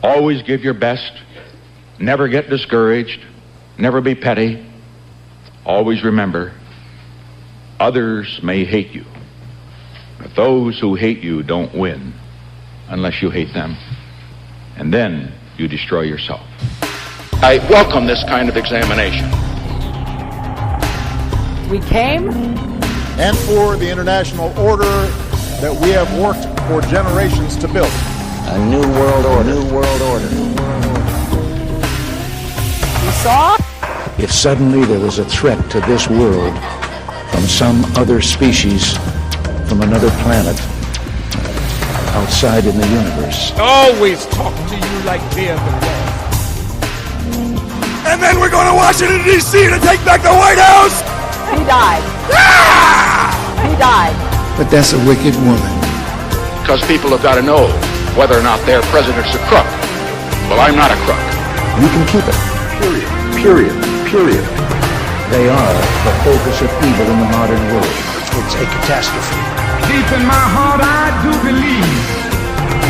Always give your best. Never get discouraged. Never be petty. Always remember, others may hate you, but those who hate you don't win unless you hate them. And then you destroy yourself. I welcome this kind of examination. We came, and for the international order that we have worked for generations to build. A new world order. New world order. we saw, If suddenly there was a threat to this world from some other species, from another planet, outside in the universe. Always talk to you like they're the boss. And then we're going to Washington, D.C. to take back the White House! he died. He died. But that's a wicked woman. Because people have got to know whether or not their president's a crook. Well, I'm not a crook. You can keep it. Period. Period. Period. They are the focus of evil in the modern world. It's a catastrophe. Deep in my heart, I do believe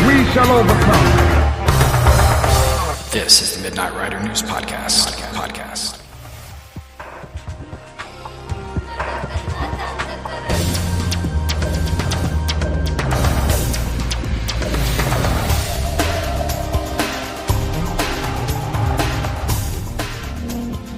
we shall overcome. This is the Midnight Rider News Podcast.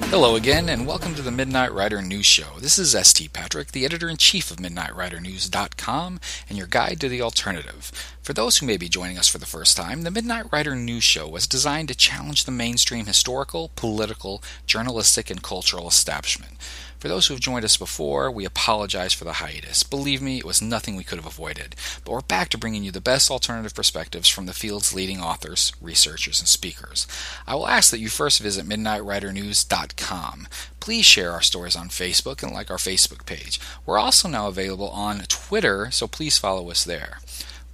Hello again, and welcome to the Midnight Rider News Show. This is St. Patrick, the editor-in-chief of MidnightRiderNews.com, and your guide to the alternative. For those who may be joining us for the first time, the Midnight Rider News Show was designed to challenge the mainstream historical, political, journalistic, and cultural establishment. For those who have joined us before, we apologize for the hiatus. Believe me, it was nothing we could have avoided. But we're back to bringing you the best alternative perspectives from the field's leading authors, researchers, and speakers. I will ask that you first visit MidnightRiderNews.com. Please share our stories on Facebook and like our Facebook page. We're also now available on Twitter, so please follow us there.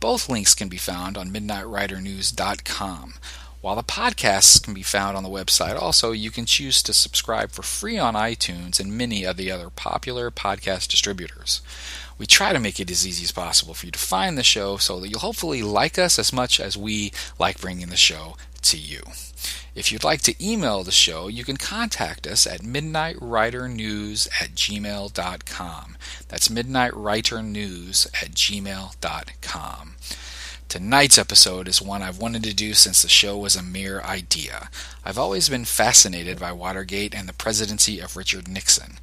Both links can be found on MidnightRiderNews.com. While the podcasts can be found on the website, also you can choose to subscribe for free on iTunes and many of the other popular podcast distributors. We try to make it as easy as possible for you to find the show so that you'll hopefully like us as much as we like bringing the show to you. If you'd like to email the show, you can contact us at midnightridernews@gmail.com. That's midnightridernews@gmail.com. Tonight's episode is one I've wanted to do since the show was a mere idea. I've always been fascinated by Watergate and the presidency of Richard Nixon.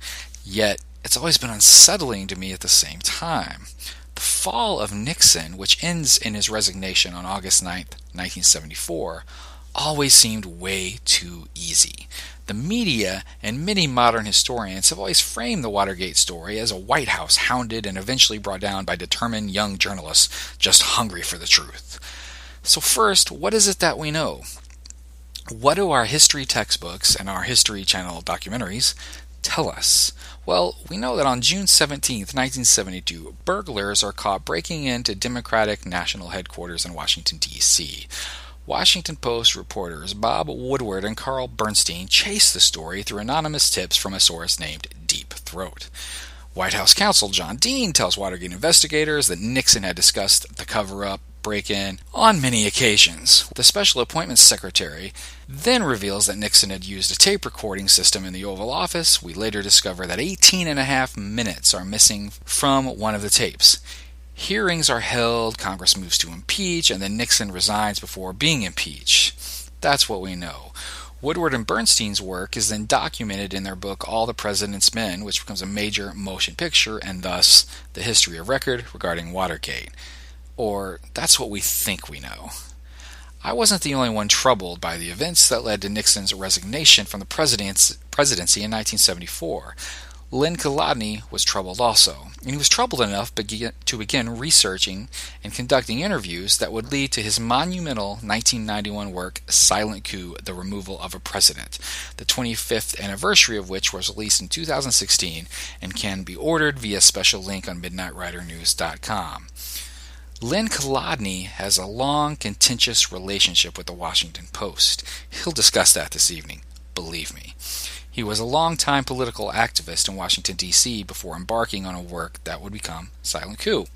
Yet, it's always been unsettling to me at the same time. The fall of Nixon, which ends in his resignation on August 9th, 1974, always seemed way too easy. The media and many modern historians have always framed the Watergate story as a White House hounded and eventually brought down by determined young journalists just hungry for the truth. So first, what is it that we know? What do our history textbooks and our History Channel documentaries tell us? Well, we know that on June 17th, 1972, burglars are caught breaking into Democratic National Headquarters in Washington, D.C. Washington Post reporters Bob Woodward and Carl Bernstein chased the story through anonymous tips from a source named Deep Throat. White House counsel John Dean tells Watergate investigators that Nixon had discussed the cover-up, break-in, on many occasions. The Special Appointments Secretary then reveals that Nixon had used a tape recording system in the Oval Office. We later discover that 18 and a half minutes are missing from one of the tapes. Hearings are held, Congress moves to impeach, and then Nixon resigns before being impeached. That's what we know. Woodward and Bernstein's work is then documented in their book All the President's Men, which becomes a major motion picture and thus the history of record regarding Watergate. Or that's what we think we know. I wasn't the only one troubled by the events that led to Nixon's resignation from the presidency in 1974. Lynn Kolodny was troubled also, and he was troubled enough to begin researching and conducting interviews that would lead to his monumental 1991 work, Silent Coup, The Removal of a President, the 25th anniversary of which was released in 2016 and can be ordered via special link on MidnightRiderNews.com. Lynn Kolodny has a long, contentious relationship with the Washington Post. He'll discuss that this evening, believe me. He was a longtime political activist in Washington, D.C. before embarking on a work that would become Silent Coup.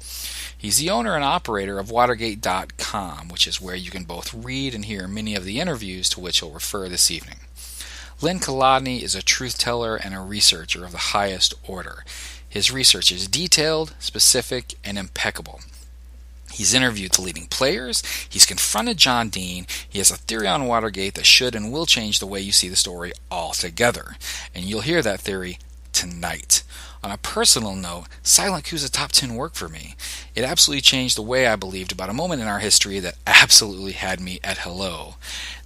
He's the owner and operator of Watergate.com, which is where you can both read and hear many of the interviews to which he'll refer this evening. Len Kolodny is a truth-teller and a researcher of the highest order. His research is detailed, specific, and impeccable. He's interviewed the leading players, he's confronted John Dean, he has a theory on Watergate that should and will change the way you see the story altogether. And you'll hear that theory tonight. On a personal note, Silent Coup is a top 10 work for me. It absolutely changed the way I believed about a moment in our history that absolutely had me at hello.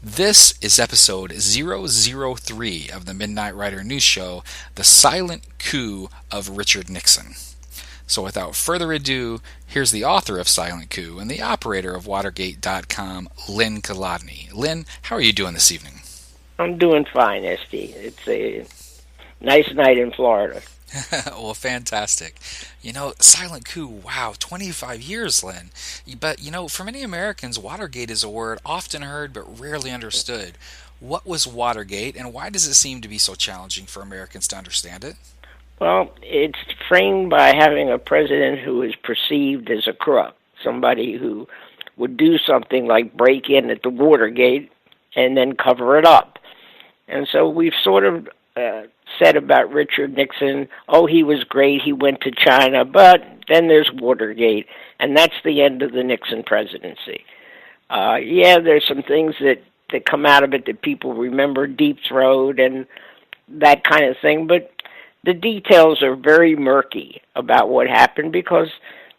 This is episode 003 of the Midnight Rider News Show, The Silent Coup of Richard Nixon. So without further ado, here's the author of Silent Coup and the operator of Watergate.com, Len Kolodny. Len, how are you doing this evening? I'm doing fine, SD. It's a nice night in Florida. Well, fantastic. You know, Silent Coup, wow, 25 years, Len. But, you know, for many Americans, Watergate is a word often heard but rarely understood. What was Watergate, and why does it seem to be so challenging for Americans to understand it? Well, it's framed by having a president who is perceived as a crook, somebody who would do something like break in at the Watergate and then cover it up. And so we've sort of said about Richard Nixon, oh, he was great, he went to China, but then there's Watergate, and that's the end of the Nixon presidency. There's some things that come out of it that people remember, Deep Throat and that kind of thing, but the details are very murky about what happened because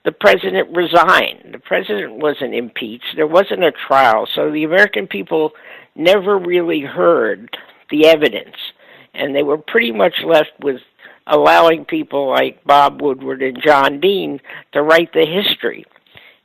the president resigned. The president wasn't impeached. There wasn't a trial, so the American people never really heard the evidence. And they were pretty much left with allowing people like Bob Woodward and John Dean to write the history.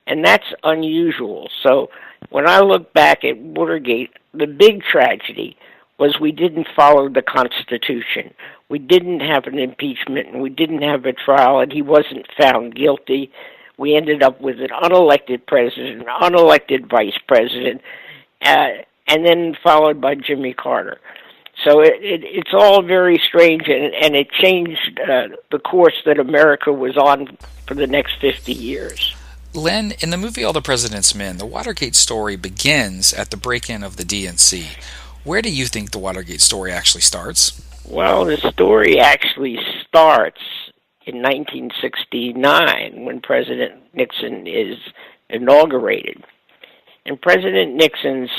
And that's unusual. So when I look back at Watergate, the big tragedy was we didn't follow the Constitution. We didn't have an impeachment, and we didn't have a trial, and he wasn't found guilty. We ended up with an unelected president, an unelected vice president, and then followed by Jimmy Carter. So it's all very strange, and it changed the course that America was on for the next 50 years. Len, in the movie All the President's Men, the Watergate story begins at the break-in of the DNC. Where do you think the Watergate story actually starts? Well, the story actually starts in 1969 when President Nixon is inaugurated. And President Nixon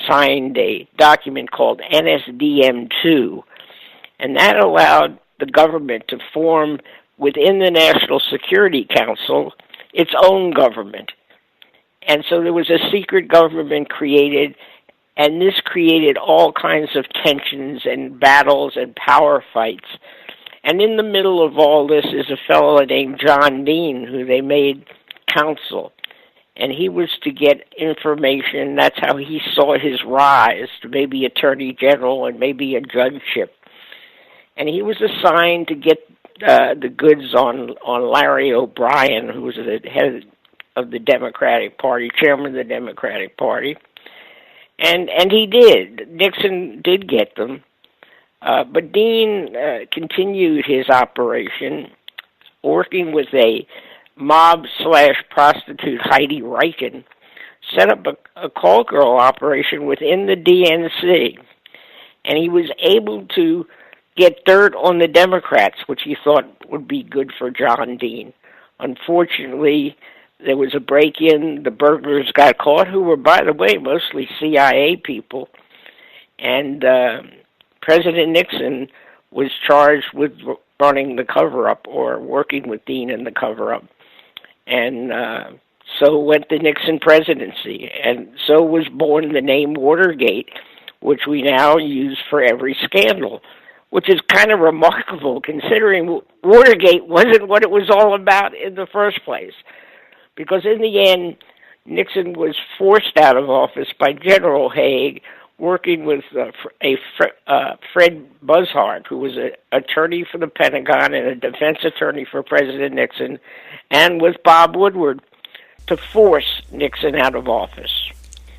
signed a document called NSDM-2, and that allowed the government to form within the National Security Council its own government. And so there was a secret government created, and this created all kinds of tensions and battles and power fights. And in the middle of all this is a fellow named John Dean, who they made counsel. And he was to get information. That's how he saw his rise to maybe attorney general and maybe a judgeship. And he was assigned to get the goods on Larry O'Brien, who was the head of the Democratic Party, chairman of the Democratic Party. And he did. Nixon did get them. But Dean continued his operation, working with a mob/prostitute, Heidi Reichen, set up a call girl operation within the DNC. And he was able to get dirt on the Democrats, which he thought would be good for John Dean. Unfortunately, there was a break-in. The burglars got caught, who were, by the way, mostly CIA people. And President Nixon was charged with running the cover-up or working with Dean in the cover-up. And so went the Nixon presidency. And so was born the name Watergate, which we now use for every scandal, which is kind of remarkable considering Watergate wasn't what it was all about in the first place. Because in the end, Nixon was forced out of office by General Haig, working with Fred Buzzard, who was an attorney for the Pentagon and a defense attorney for President Nixon, and with Bob Woodward to force Nixon out of office.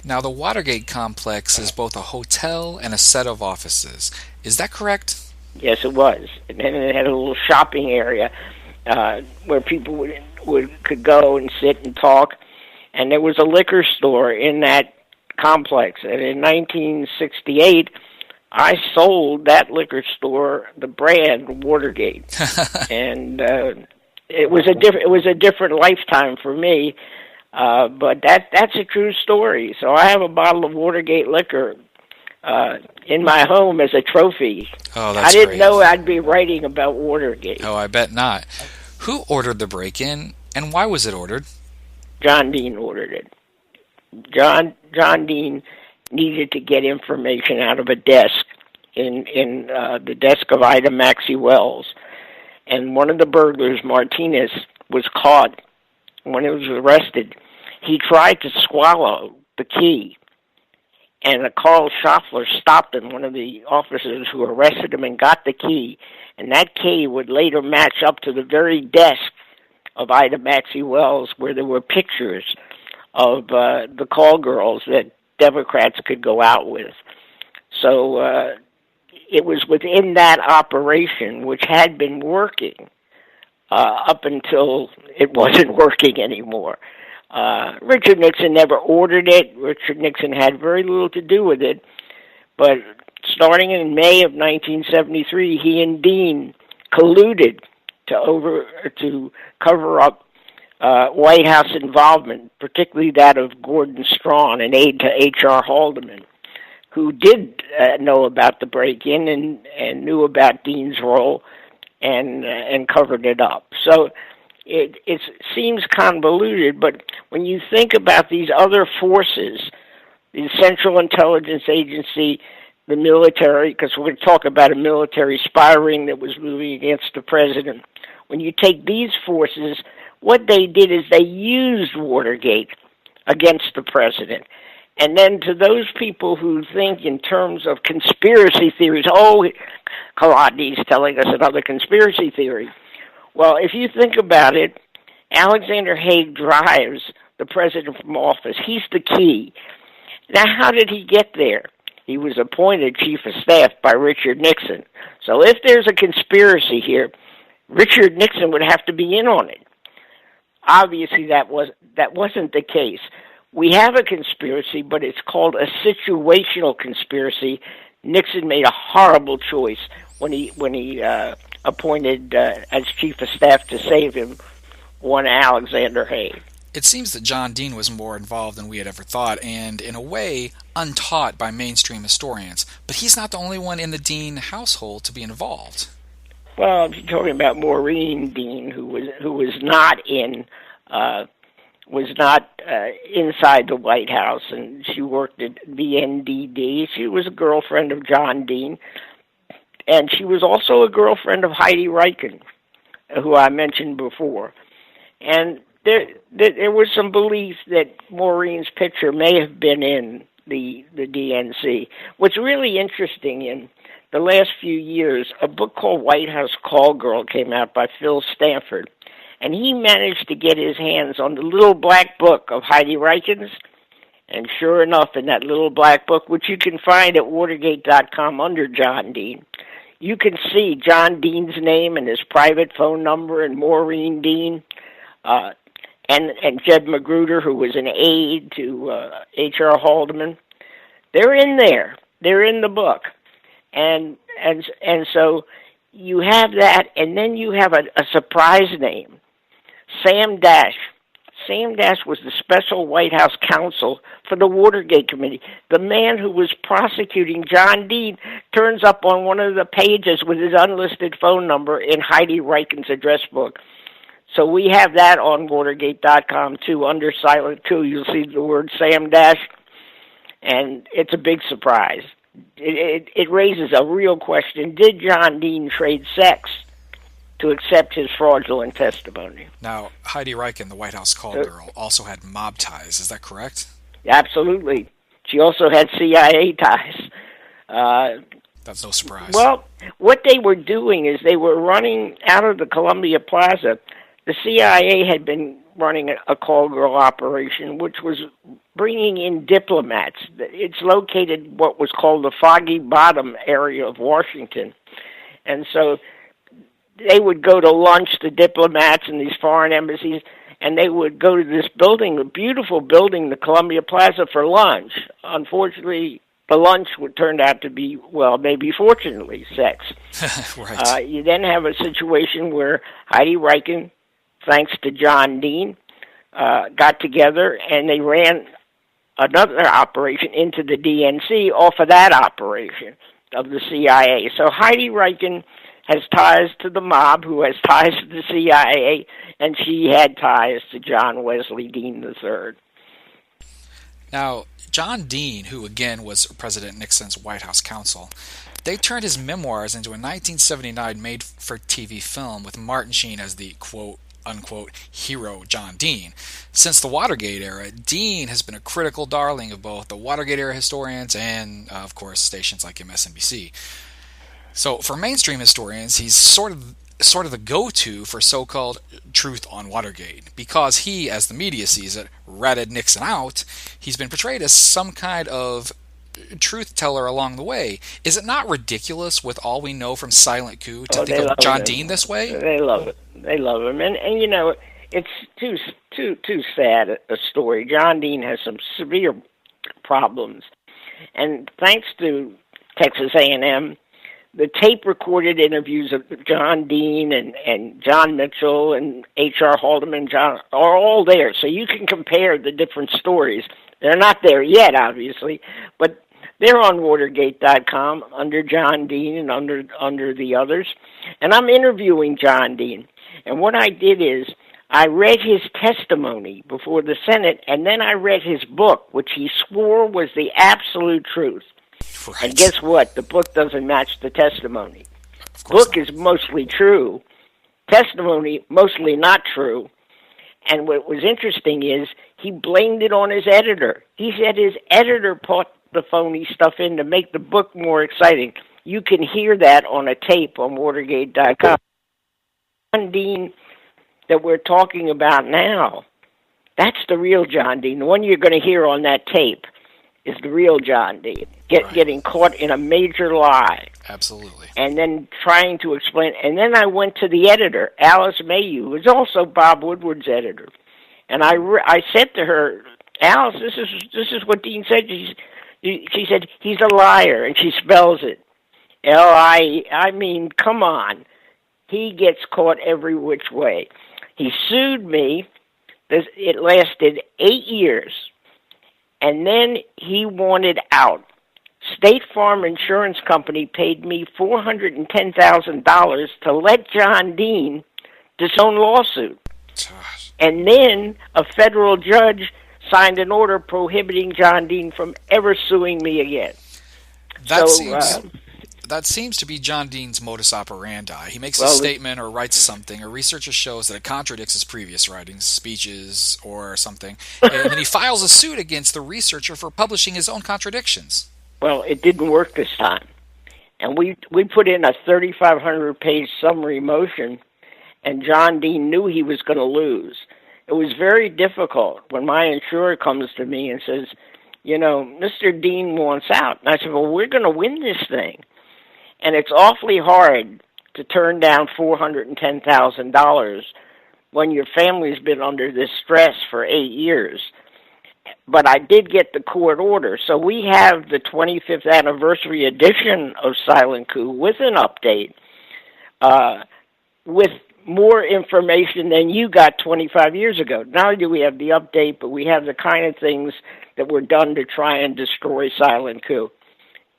Now, the Watergate complex is both a hotel and a set of offices. Is that correct? Yes, it was. And then it had a little shopping area where people could go and sit and talk. And there was a liquor store in that complex. And in 1968, I sold that liquor store the brand Watergate. And it was a different lifetime for me. But that's a true story. So I have a bottle of Watergate liquor in my home as a trophy. Oh, that's I didn't great. know I'd be writing about Watergate. Oh, I bet not. Who ordered the break-in, and why was it ordered? John Dean ordered it. John Dean needed to get information out of a desk in the desk of Ida Maxey Wells. And one of the burglars, Martinez, was caught. When he was arrested, he tried to swallow the key. And Carl Schaffler stopped him, one of the officers who arrested him, and got the key. And that key would later match up to the very desk of Ida Maxey Wells where there were pictures of the call girls that Democrats could go out with. So it was within that operation, which had been working up until it wasn't working anymore. Richard Nixon never ordered it. Richard Nixon had very little to do with it. But starting in May of 1973, he and Dean colluded to cover up White House involvement, particularly that of Gordon Strachan, an aide to H.R. Haldeman, who did know about the break-in and knew about Dean's role and covered it up. So it seems convoluted, but when you think about these other forces, the Central Intelligence Agency, the military, because we're going to talk about a military spy ring that was moving against the president. When you take these forces, what they did is they used Watergate against the president. And then to those people who think in terms of conspiracy theories, Kalani's telling us another conspiracy theory. Well, if you think about it, Alexander Haig drives the president from office. He's the key. Now, how did he get there? He was appointed chief of staff by Richard Nixon. So if there's a conspiracy here, Richard Nixon would have to be in on it. Obviously, that wasn't the case. We have a conspiracy, but it's called a situational conspiracy. Nixon made a horrible choice when he appointed as chief of staff to save him one Alexander Haig. It seems that John Dean was more involved than we had ever thought, and in a way, untaught by mainstream historians. But he's not the only one in the Dean household to be involved. Well, if you're talking about Maureen Dean, who was not inside the White House, and she worked at the NDD. She was a girlfriend of John Dean, and she was also a girlfriend of Heidi Reichen, who I mentioned before. And there was some belief that Maureen's picture may have been in the DNC. What's really interesting in the last few years, a book called White House Call Girl came out by Phil Stanford, and he managed to get his hands on the little black book of Heidi Reichen's. And sure enough, in that little black book, which you can find at Watergate.com under John Dean, you can see John Dean's name and his private phone number and Maureen Dean, and Jeb Magruder, who was an aide to H.R. Haldeman. They're in there. They're in the book. And so you have that, and then you have a surprise name, Sam Dash. Sam Dash was the special White House counsel for the Watergate Committee. The man who was prosecuting John Dean turns up on one of the pages with his unlisted phone number in Heidi Reichen's address book. So we have that on Watergate.com, too. Under Silent Coup, you'll see the word Sam Dash, and it's a big surprise. It raises a real question. Did John Dean trade sex to accept his fraudulent testimony? Now, Heidi Reichen, the White House call girl, also had mob ties. Is that correct? Absolutely. She also had CIA ties. That's no surprise. Well, what they were doing is they were running out of the Columbia Plaza. The CIA had been running a call girl operation, which was bringing in diplomats. It's located what was called the Foggy Bottom area of Washington. And so they would go to lunch, the diplomats and these foreign embassies, and they would go to this building, a beautiful building, the Columbia Plaza, for lunch. Unfortunately, the lunch would turn out to be, well, maybe fortunately, sex. Right. You then have a situation where Heidi Reichen, thanks to John Dean, got together and they ran another operation into the DNC off of that operation of the CIA. So Heidi Reichen has ties to the mob, who has ties to the CIA, and she had ties to John Wesley Dean III. Now, John Dean, who again was President Nixon's White House counsel, they turned his memoirs into a 1979 made-for-TV film with Martin Sheen as the quote-unquote hero John Dean. Since the Watergate era, Dean has been a critical darling of both the Watergate era historians and, of course, stations like MSNBC. So for mainstream historians, he's sort of the go-to for so-called truth on Watergate, because he, as the media sees it, ratted Nixon out. He's been portrayed as some kind of truth teller along the way. Is it not ridiculous, with all we know from Silent Coup, to think of John Dean this way? They love it. They love him, and you know, it's too sad a story. John Dean has some severe problems, and thanks to Texas A&M, the tape-recorded interviews of John Dean and John Mitchell and H.R. Haldeman John are all there, so you can compare the different stories. They're not there yet, obviously, but they're on Watergate.com under John Dean and under the others. And I'm interviewing John Dean, and what I did is I read his testimony before the Senate, and then I read his book, which he swore was the absolute truth. Right. And guess what? The book doesn't match the testimony. Book is mostly true. Testimony, mostly not true. And what was interesting is he blamed it on his editor. He said his editor put the phony stuff in to make the book more exciting. You can hear that on a tape on Watergate.com. John Dean that we're talking about now, that's the real John Dean. The one you're going to hear on that tape is the real John Dean, getting caught in a major lie. Absolutely. And then trying to explain. And then I went to the editor, Alice Mayhew, who was also Bob Woodward's editor. And I said to her, Alice, this is what Dean said. She said, he's a liar, and she spells it. I mean, come on. He gets caught every which way. He sued me. It lasted 8 years. And then he wanted out. State Farm Insurance Company paid me $410,000 to let John Dean disown lawsuit. And then a federal judge signed an order prohibiting John Dean from ever suing me again. That seems to be John Dean's modus operandi. He makes a statement or writes something, or researcher shows that it contradicts his previous writings, speeches, or something, and then he files a suit against the researcher for publishing his own contradictions. Well, it didn't work this time. And we put in a 3,500-page summary motion, and John Dean knew he was going to lose. It was very difficult when my insurer comes to me and says, you know, Mr. Dean wants out. And I said, well, we're going to win this thing. And it's awfully hard to turn down $410,000 when your family's been under this stress for 8 years. But I did get the court order. So we have the 25th anniversary edition of Silent Coup with an update, with more information than you got 25 years ago. Not only do we have the update, but we have the kind of things that were done to try and destroy Silent Coup.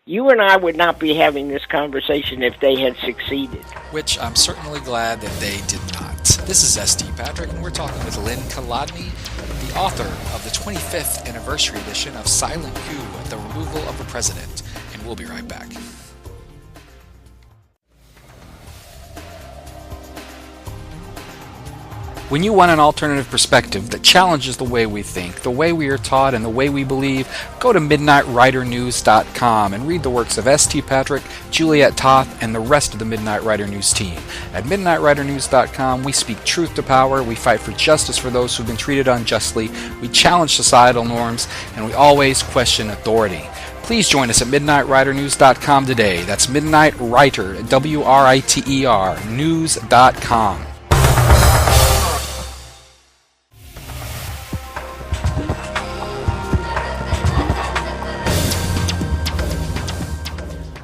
You and I would not be having this conversation if they had succeeded. Which I'm certainly glad that they did not. This is S.T. Patrick, and we're talking with Lynn Kolodny, the author of the 25th anniversary edition of Silent Coup, The Removal of the President. And we'll be right back. When you want an alternative perspective that challenges the way we think, the way we are taught, and the way we believe, go to MidnightRiderNews.com and read the works of S.T. Patrick, Juliet Toth, and the rest of the Midnight Rider News team. At MidnightRiderNews.com, we speak truth to power, we fight for justice for those who've been treated unjustly, we challenge societal norms, and we always question authority. Please join us at MidnightWriterNews.com today. That's MidnightWriter, WRITER, news.com.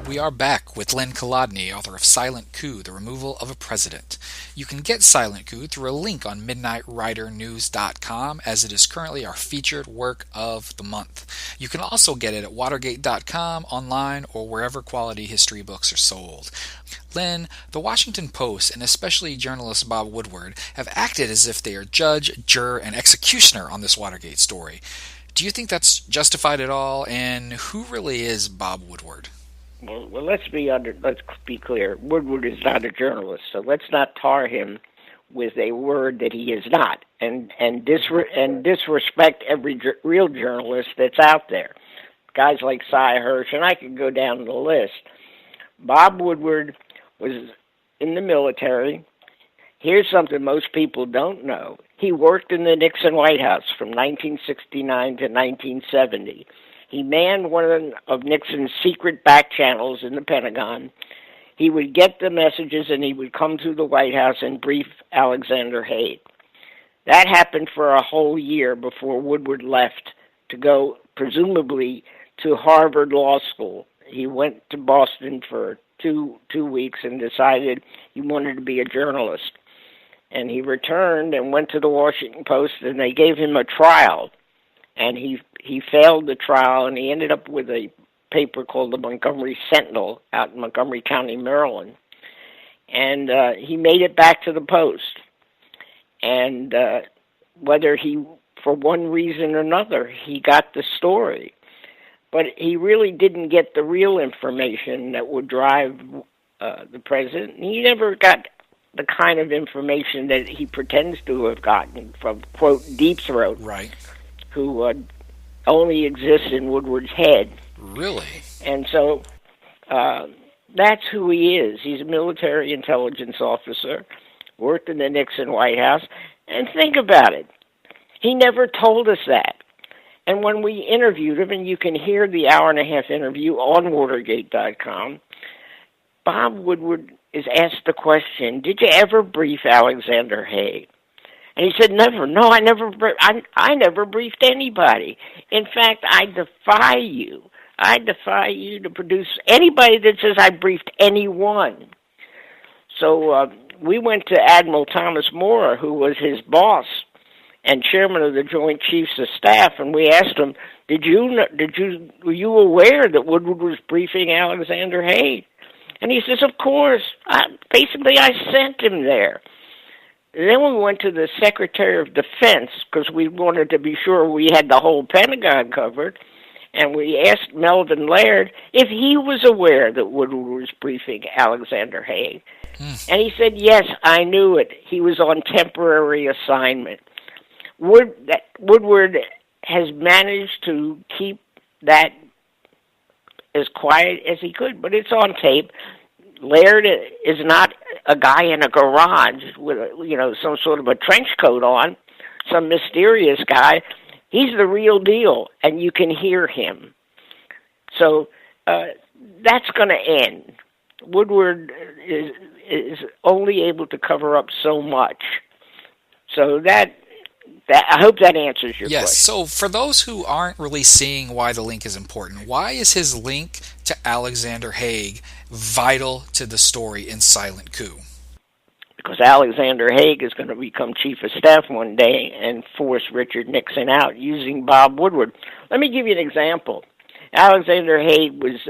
We are back with Len Kolodny, author of Silent Coup, The Removal of a President. You can get Silent Coup through a link on MidnightWriterNews.com, as it is currently our featured work of the month. You can also get it at Watergate.com, online, or wherever quality history books are sold. Len, the Washington Post, and especially journalist Bob Woodward, have acted as if they are judge, juror, and executioner on this Watergate story. Do you think that's justified at all, and who really is Bob Woodward? Well, let's be clear. Woodward is not a journalist, so let's not tar him with a word that he is not, and disrespect every real journalist that's out there. Guys like Cy Hirsch, and I could go down the list. Bob Woodward was in the military. Here's something most people don't know. He worked in the Nixon White House from 1969 to 1970. He manned one of Nixon's secret back channels in the Pentagon. He would get the messages and he would come to the White House and brief Alexander Haig. That happened for a whole year before Woodward left to go, presumably, to Harvard Law School. He went to Boston for two weeks and decided he wanted to be a journalist. And he returned and went to the Washington Post, and they gave him a trial. And he failed the trial, and he ended up with a paper called the Montgomery Sentinel out in Montgomery County, Maryland. And he made it back to the Post. And whether he, for one reason or another, he got the story. But he really didn't get the real information that would drive the president. He never got the kind of information that he pretends to have gotten from, quote, Deep Throat. Right. Who only exists in Woodward's head. Really? And so that's who he is. He's a military intelligence officer, worked in the Nixon White House, and think about it. He never told us that. And when we interviewed him, and you can hear the hour-and-a-half interview on Watergate.com, Bob Woodward is asked the question, did you ever brief Alexander Haig? And he said, never. No, I never briefed anybody. In fact, I defy you to produce anybody that says I briefed anyone. So we went to Admiral Thomas Moore, who was his boss and chairman of the Joint Chiefs of Staff, and we asked him, were you aware that Woodward was briefing Alexander Haig? And he says, of course. Basically, I sent him there. Then we went to the Secretary of Defense because we wanted to be sure we had the whole Pentagon covered, and we asked Melvin Laird if he was aware that Woodward was briefing Alexander Haig. And he said, yes, I knew it. He was on temporary assignment. Woodward has managed to keep that as quiet as he could, but it's on tape. Laird is not a guy in a garage with some sort of a trench coat on, some mysterious guy. He's the real deal, and you can hear him. So that's going to end. Woodward is only able to cover up so much. So that I hope that answers your question. Yes, so for those who aren't really seeing why the link is important, why is his link to Alexander Haig vital to the story in Silent Coup? Because Alexander Haig is going to become chief of staff one day and force Richard Nixon out using Bob Woodward. Let me give you an example. Alexander Haig was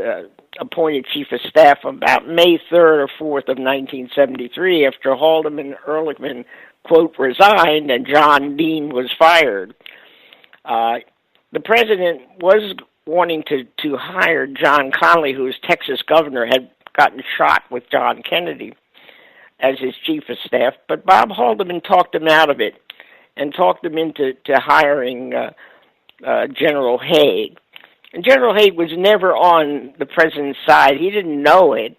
appointed chief of staff about May 3rd or 4th of 1973 after Haldeman Ehrlichman, quote, resigned and John Dean was fired. The president was wanting to hire John Connally, who was Texas governor, had gotten shot with John Kennedy as his chief of staff, but Bob Haldeman talked him out of it and talked him into hiring General Haig. And General Haig was never on the president's side. He didn't know it,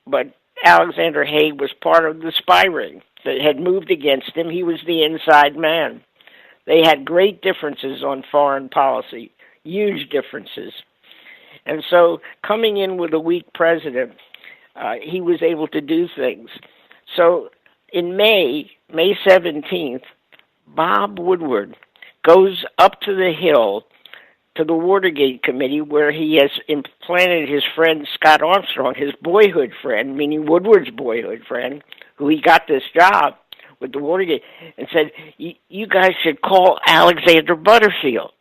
but Alexander Haig was part of the spy ring that had moved against him. He was the inside man. They had great differences on foreign policy, huge differences. And so coming in with a weak president, he was able to do things. So in May 17th, Bob Woodward goes up to the Hill to the Watergate Committee, where he has implanted his friend Scott Armstrong, his boyhood friend, meaning Woodward's boyhood friend, who he got this job with the Watergate, and said, you guys should call Alexander Butterfield.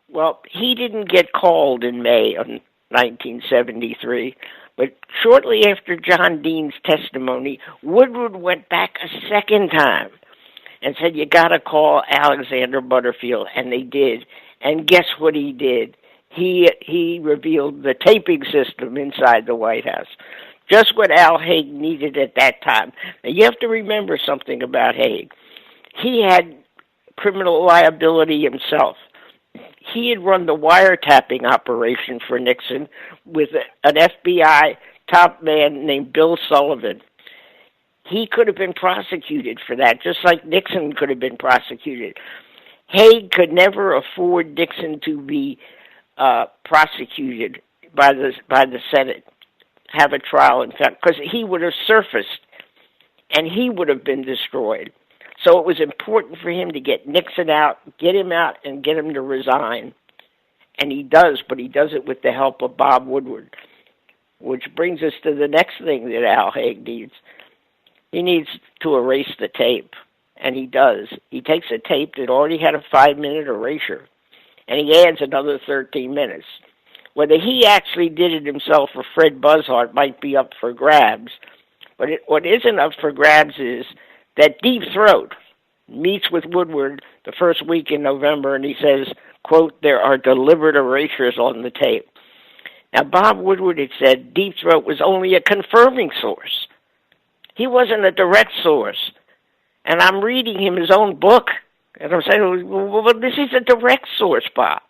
Well, he didn't get called in May of 1973, but shortly after John Dean's testimony, Woodward went back a second time and said, you got to call Alexander Butterfield, and they did. And guess what he did? He revealed the taping system inside the White House. Just what Al Haig needed at that time. Now, you have to remember something about Haig. He had criminal liability himself. He had run the wiretapping operation for Nixon with an FBI top man named Bill Sullivan. He could have been prosecuted for that, just like Nixon could have been prosecuted. Haig could never afford Nixon to be prosecuted by the Senate, have a trial, in fact, because he would have surfaced and he would have been destroyed. So it was important for him to get Nixon out, get him out, and get him to resign. And he does, but he does it with the help of Bob Woodward, which brings us to the next thing that Al Haig needs. He needs to erase the tape. And he does. He takes a tape that already had a 5-minute erasure, and he adds another 13 minutes. Whether he actually did it himself or Fred Buzzhart might be up for grabs, but what isn't up for grabs is that Deep Throat meets with Woodward the first week in November, and he says, quote, there are deliberate erasures on the tape. Now, Bob Woodward had said Deep Throat was only a confirming source. He wasn't a direct source. And I'm reading him his own book, and I'm saying, well, this is a direct source, Bob.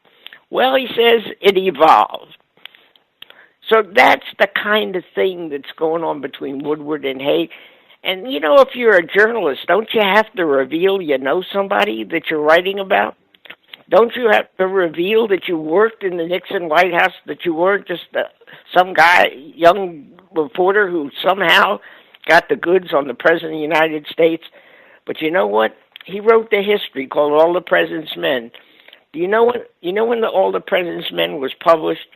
Well, he says it evolved. So that's the kind of thing that's going on between Woodward and Haig. And, you know, if you're a journalist, don't you have to reveal you know somebody that you're writing about? Don't you have to reveal that you worked in the Nixon White House, that you weren't just some guy, young reporter who somehow got the goods on the President of the United States? But you know what? He wrote the history called All the President's Men. Do you know when All the President's Men was published?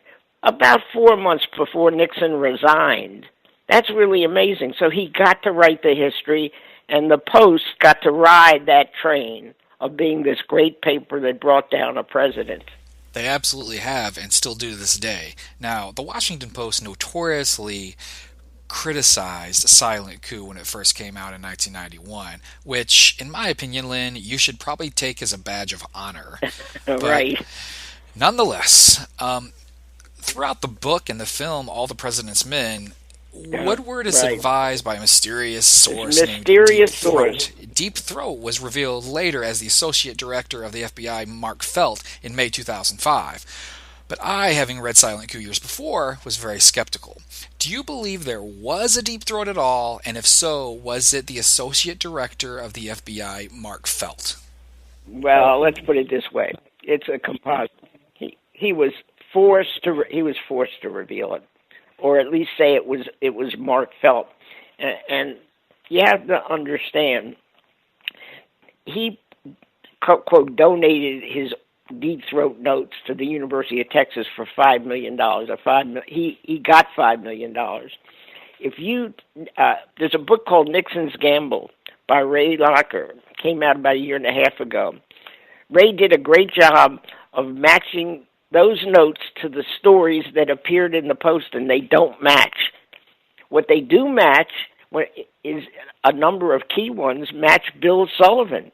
About 4 months before Nixon resigned. That's really amazing. So he got to write the history, and the Post got to ride that train of being this great paper that brought down a president. They absolutely have, and still do to this day. Now, the Washington Post notoriously criticized a silent coup when it first came out in 1991, which, in my opinion, Lynn, you should probably take as a badge of honor. Right. Nonetheless, throughout the book and the film, All the President's Men, Woodward is advised by a mysterious source named Deep Throat. Deep Throat was revealed later as the Associate Director of the FBI, Mark Felt, in May 2005. But I, having read Silent Coup years before, was very skeptical. Do you believe there was a Deep Throat at all? And if so, was it the Associate Director of the FBI, Mark Felt? Well, let's put it this way. It's a composite. He was forced to reveal it, or at least say it was Mark Felt. And you have to understand, he, quote, donated his Deep Throat notes to the University of Texas for $5 million. He got $5 million. If you there's a book called Nixon's Gamble by Ray Locker, came out about a year and a half ago. Ray did a great job of matching those notes to the stories that appeared in the Post, and they don't match. What they do match is a number of key ones match Bill Sullivan,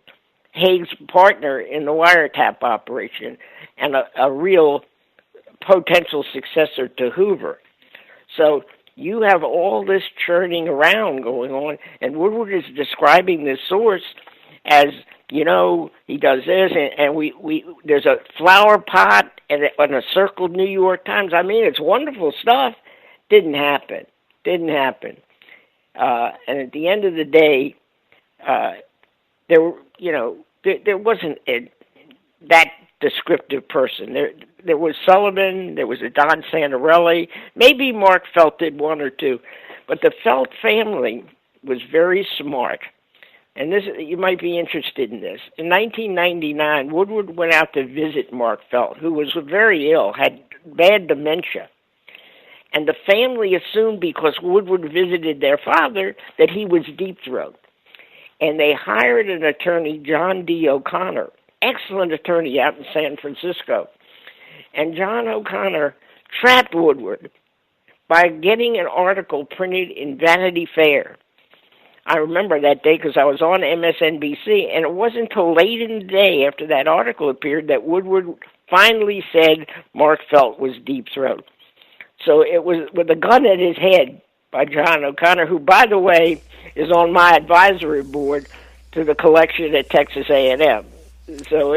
Haig's partner in the wiretap operation, and a real potential successor to Hoover. So you have all this churning around going on, and Woodward is describing this source as, you know, he does this, and we there's a flower pot and a circled New York Times. I mean, it's wonderful stuff. Didn't happen. And at the end of the day, there wasn't that descriptive person. there was Sullivan, there was a Don Santarelli, maybe Mark Felt did one or two, but the Felt family was very smart. And this, you might be interested in this. In 1999, Woodward went out to visit Mark Felt, who was very ill, had bad dementia. And the family assumed, because Woodward visited their father, that he was deep throat. And they hired an attorney, John D. O'Connor, excellent attorney out in San Francisco. And John O'Connor trapped Woodward by getting an article printed in Vanity Fair. I remember that day because I was on MSNBC, and it wasn't until late in the day after that article appeared that Woodward finally said Mark Felt was deep throat. So it was with a gun at his head by John O'Connor, who, by the way, is on my advisory board to the collection at Texas A&M. So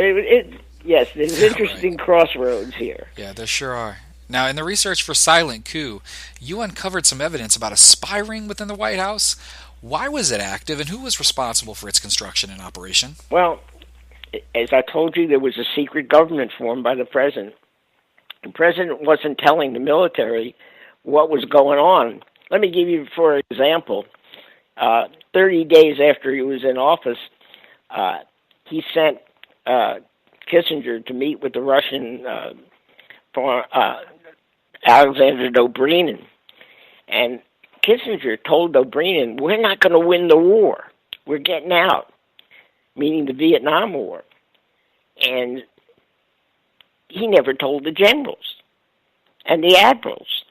yes, there's interesting crossroads here. Yeah, there sure are. Now, in the research for Silent Coup, you uncovered some evidence about a spy ring within the White House. Why was it active, and who was responsible for its construction and operation? Well, as I told you, there was a secret government formed by the president. The president wasn't telling the military what was going on. Let me give you, for example, 30 days after he was in office, he sent Kissinger to meet with the Russian Alexander Dobrynin. And Kissinger told Dobrynin, we're not going to win the war. We're getting out, meaning the Vietnam War. And he never told the generals and the admirals.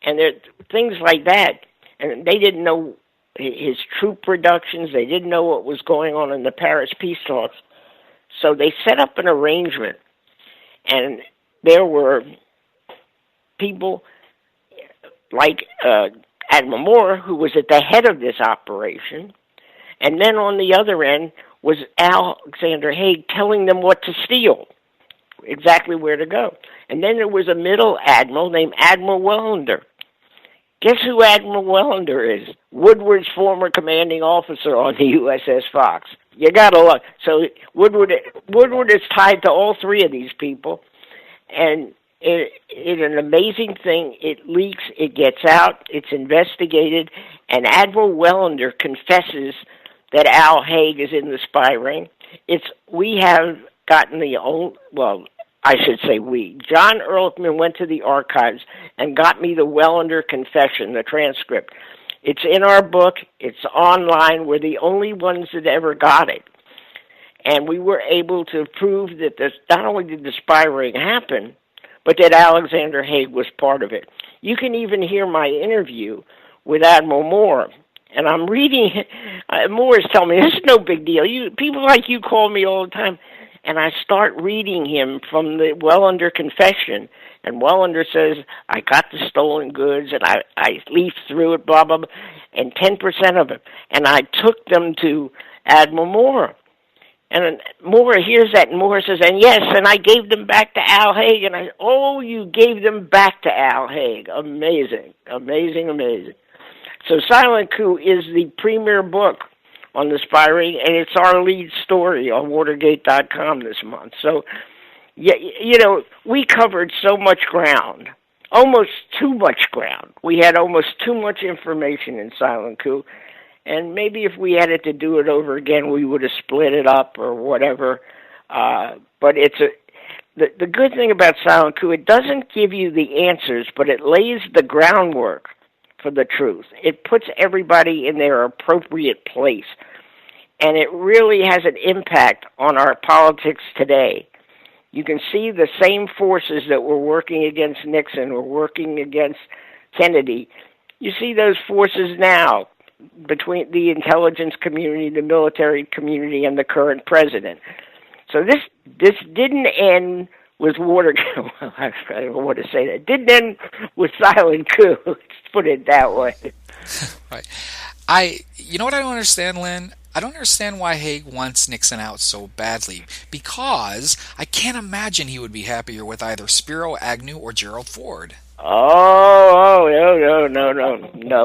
And there things like that. And they didn't know his troop reductions. They didn't know what was going on in the Paris peace talks. So they set up an arrangement. And there were people like Admiral Moore, who was at the head of this operation, and then on the other end was Alexander Haig telling them what to steal, exactly where to go. And then there was a middle admiral named Admiral Wellender. Guess who Admiral Wellender is? Woodward's former commanding officer on the USS Fox. You gotta look. So Woodward is tied to all three of these people, and it's an amazing thing. It leaks, it gets out, it's investigated, and Admiral Wellender confesses that Al Haig is in the spy ring. We have gotten I should say we. John Ehrlichman went to the archives and got me the Wellender confession, the transcript. It's in our book. It's online. We're the only ones that ever got it. And we were able to prove that not only did the spy ring happen, but that Alexander Haig was part of it. You can even hear my interview with Admiral Moore. And I'm reading, Moore is telling me, this is no big deal. People like you call me all the time. And I start reading him from the Wellender confession. And Wellender says, I got the stolen goods, and I leafed through it, blah, blah, blah, and 10% of it. And I took them to Admiral Moore. And Moore hears that, and Moore says, and yes, and I gave them back to Al Haig. And you gave them back to Al Haig. Amazing, amazing, amazing. So Silent Coup is the premier book on the spy ring, and it's our lead story on Watergate.com this month. So, we covered so much ground, almost too much ground. We had almost too much information in Silent Coup, and maybe if we had to do it over again, we would have split it up or whatever. But the good thing about Silent Coup, it doesn't give you the answers, but it lays the groundwork for the truth. It puts everybody in their appropriate place. And it really has an impact on our politics today. You can see the same forces that were working against Nixon or working against Kennedy. You see those forces now between the intelligence community, the military community, and the current president. So this didn't end with Watergate. I don't want to say that. It didn't end with Silent Coup. Let's put it that way. Right. You know what I don't understand, Lynn? I don't understand why Haig wants Nixon out so badly, because I can't imagine he would be happier with either Spiro Agnew or Gerald Ford. No,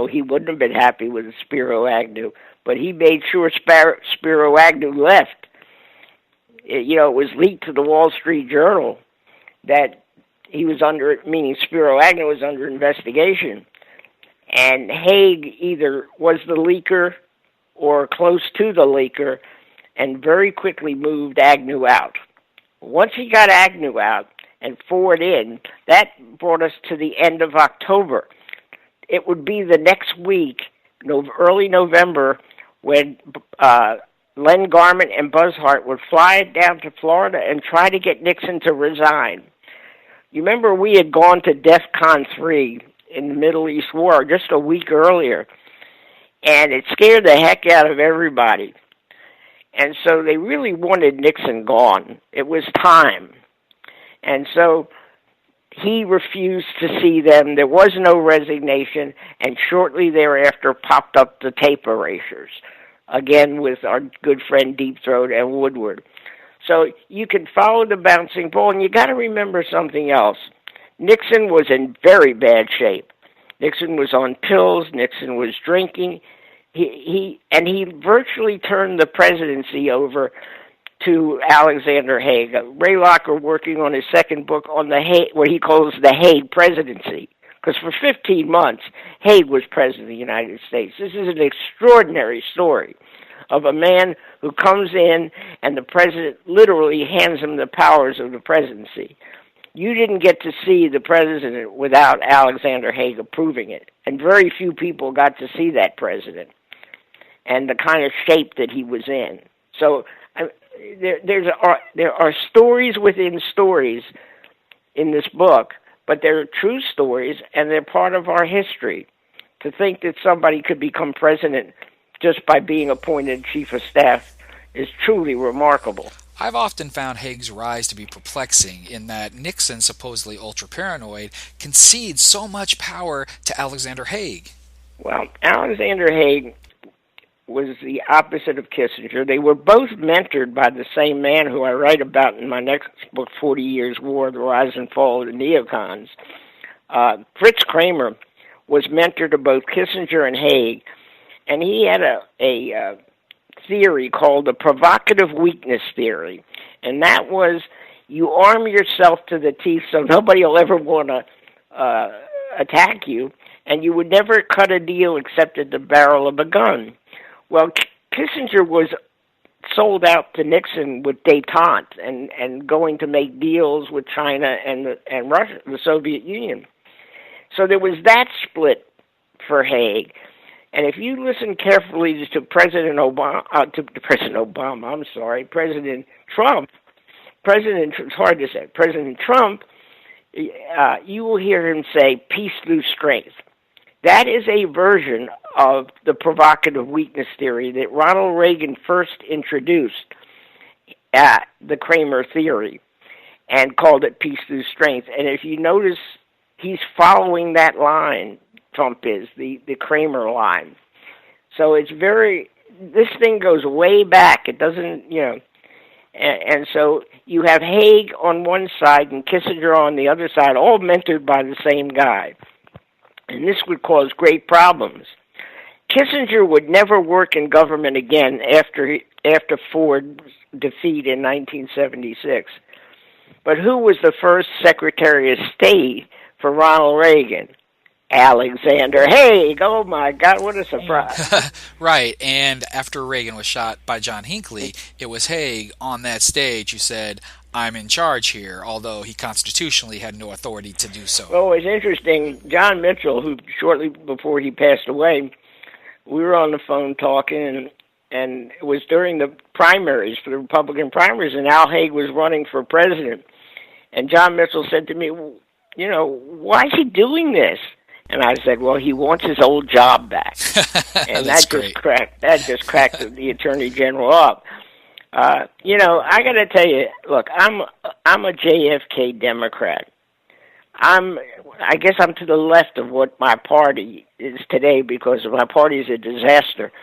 he wouldn't have been happy with Spiro Agnew, but he made sure Spiro Agnew left. It was leaked to the Wall Street Journal that he was meaning Spiro Agnew was under investigation. And Haig either was the leaker or close to the leaker, and very quickly moved Agnew out. Once he got Agnew out and Ford in, that brought us to the end of October. It would be the next week, early November, when Len Garment and Buzz Hart would fly down to Florida and try to get Nixon to resign. You remember we had gone to DEFCON 3 in the Middle East War just a week earlier, and it scared the heck out of everybody. And so they really wanted Nixon gone. It was time. And so he refused to see them. There was no resignation, and shortly thereafter popped up the tape erasures, again with our good friend Deep Throat and Woodward. So you can follow the bouncing ball, and you got to remember something else. Nixon was in very bad shape. Nixon was on pills. Nixon was drinking. He virtually turned the presidency over to Alexander Haig. Ray Locker, working on his second book on what he calls the Haig presidency, because for 15 months Haig was president of the United States. This is an extraordinary story of a man who comes in and the president literally hands him the powers of the presidency. You didn't get to see the president without Alexander Haig approving it, and very few people got to see that president and the kind of shape that he was in. So there are stories within stories in this book, but they're true stories, and they're part of our history. To think that somebody could become president just by being appointed chief of staff is truly remarkable. I've often found Haig's rise to be perplexing in that Nixon, supposedly ultra-paranoid, concedes so much power to Alexander Haig. Well, Alexander Haig was the opposite of Kissinger. They were both mentored by the same man who I write about in my next book, 40 Years' War, The Rise and Fall of the Neocons. Fritz Kramer was mentor to both Kissinger and Haig, and he had a theory called the provocative weakness theory, and that was you arm yourself to the teeth so nobody will ever want to attack you, and you would never cut a deal except at the barrel of a gun. Well, Kissinger was sold out to Nixon with détente and going to make deals with China and Russia, the Soviet Union. So there was that split for Haig. And if you listen carefully to President Trump, you will hear him say, peace through strength. That is a version of the provocative weakness theory that Ronald Reagan first introduced, the Kramer theory, and called it peace through strength. And if you notice, he's following that line, Trump is, the Kramer line. So it's this thing goes way back. It doesn't, and so you have Haig on one side and Kissinger on the other side, all mentored by the same guy. And this would cause great problems. Kissinger would never work in government again after Ford's defeat in 1976. But who was the first Secretary of State for Ronald Reagan? Alexander Haig. Oh, my God, what a surprise. Right, and after Reagan was shot by John Hinckley, it was Haig on that stage who said, I'm in charge here, although he constitutionally had no authority to do so. Well, it's interesting. John Mitchell, who shortly before he passed away, we were on the phone talking, and it was during the primaries, for the Republican primaries, and Al Haig was running for president. And John Mitchell said to me, why is he doing this? And I said, well, he wants his old job back. And that just cracked the Attorney General up. I got to tell you, look, I'm a JFK Democrat. I guess I'm to the left of what my party is today because my party is a disaster.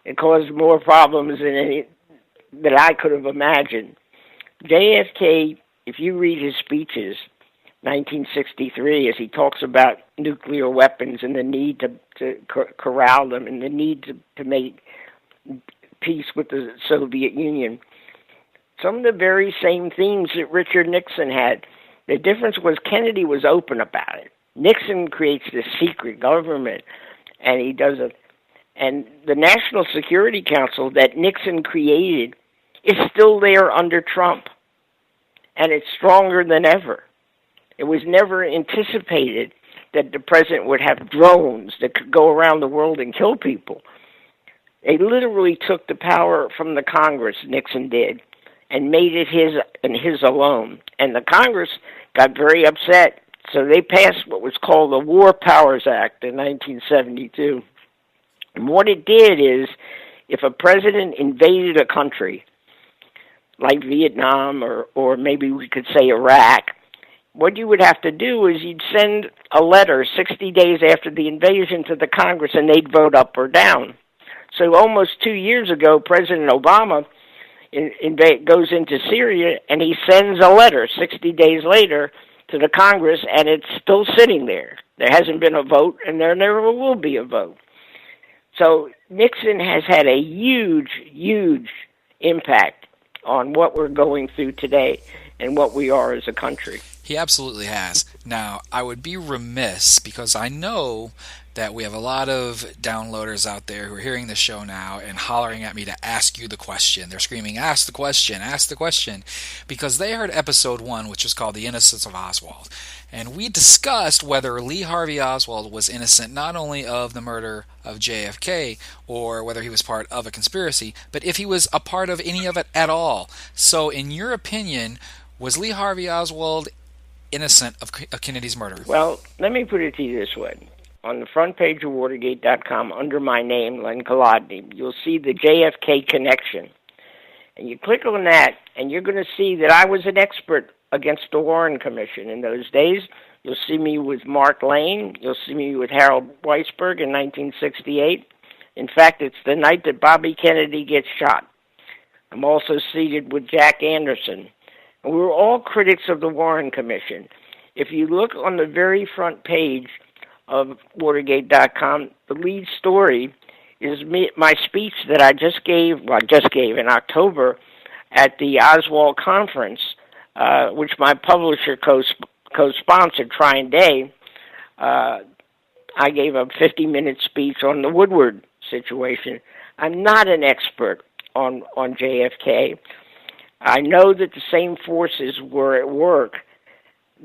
It caused more problems than I could have imagined. JFK, if you read his speeches, 1963, as he talks about nuclear weapons and the need to corral them and the need to make peace with the Soviet Union, some of the very same themes that Richard Nixon had. The difference was Kennedy was open about it. Nixon creates this secret government, and he does it. And the National Security Council that Nixon created is still there under Trump, and it's stronger than ever. It was never anticipated that the president would have drones that could go around the world and kill people. They literally took the power from the Congress, Nixon did, and made it his and his alone. And the Congress got very upset, so they passed what was called the War Powers Act in 1972. And what it did is, if a president invaded a country, like Vietnam or maybe we could say Iraq, what you would have to do is you'd send a letter 60 days after the invasion to the Congress, and they'd vote up or down. So almost 2 years ago, President Obama goes into Syria, and he sends a letter 60 days later to the Congress, and it's still sitting there. There hasn't been a vote, and there never will be a vote. So Nixon has had a huge, huge impact on what we're going through today and what we are as a country. He absolutely has. Now, I would be remiss, because I know that we have a lot of downloaders out there who are hearing the show now and hollering at me to ask you the question. They're screaming, ask the question, because they heard episode 1, which was called The Innocence of Oswald. And we discussed whether Lee Harvey Oswald was innocent not only of the murder of JFK or whether he was part of a conspiracy, but if he was a part of any of it at all. So in your opinion, was Lee Harvey Oswald innocent of Kennedy's murder? Well, let me put it to you this way. On the front page of Watergate.com, under my name, Len Kolodny, you'll see the JFK connection. And you click on that, and you're going to see that I was an expert against the Warren Commission in those days. You'll see me with Mark Lane. You'll see me with Harold Weisberg in 1968. In fact, it's the night that Bobby Kennedy gets shot. I'm also seated with Jack Anderson. And we were all critics of the Warren Commission. If you look on the very front page of Watergate.com, the lead story is my speech that I just gave in October at the Oswald Conference, which my publisher co-sponsored, Trine Day. I gave a 50-minute speech on the Woodward situation. I'm not an expert on JFK. I know that the same forces were at work.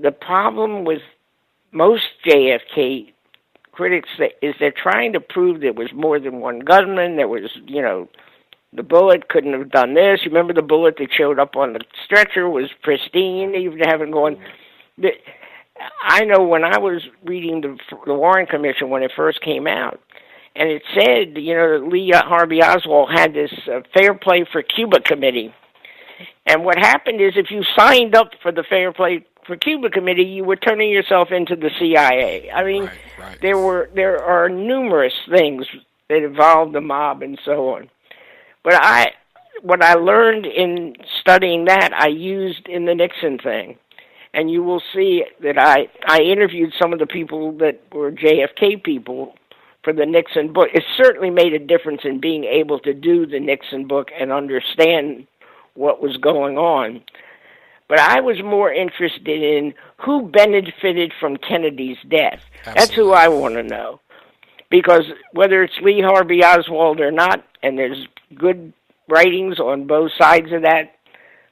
The problem with most JFK critics is they're trying to prove there was more than one gunman. There was, the bullet couldn't have done this. You remember the bullet that showed up on the stretcher was pristine, even having gone. I know when I was reading the Warren Commission when it first came out, and it said, that Lee Harvey Oswald had this Fair Play for Cuba committee. And what happened is if you signed up for the Fair Play for Cuba committee, you were turning yourself into the CIA. I mean, right. There are numerous things that involved the mob and so on. But what I learned in studying that, I used in the Nixon thing. And you will see that I interviewed some of the people that were JFK people for the Nixon book. It certainly made a difference in being able to do the Nixon book and understand what was going on. But I was more interested in who benefited from Kennedy's death. Absolutely. That's who I want to know. Because whether it's Lee Harvey Oswald or not, and there's good writings on both sides of that,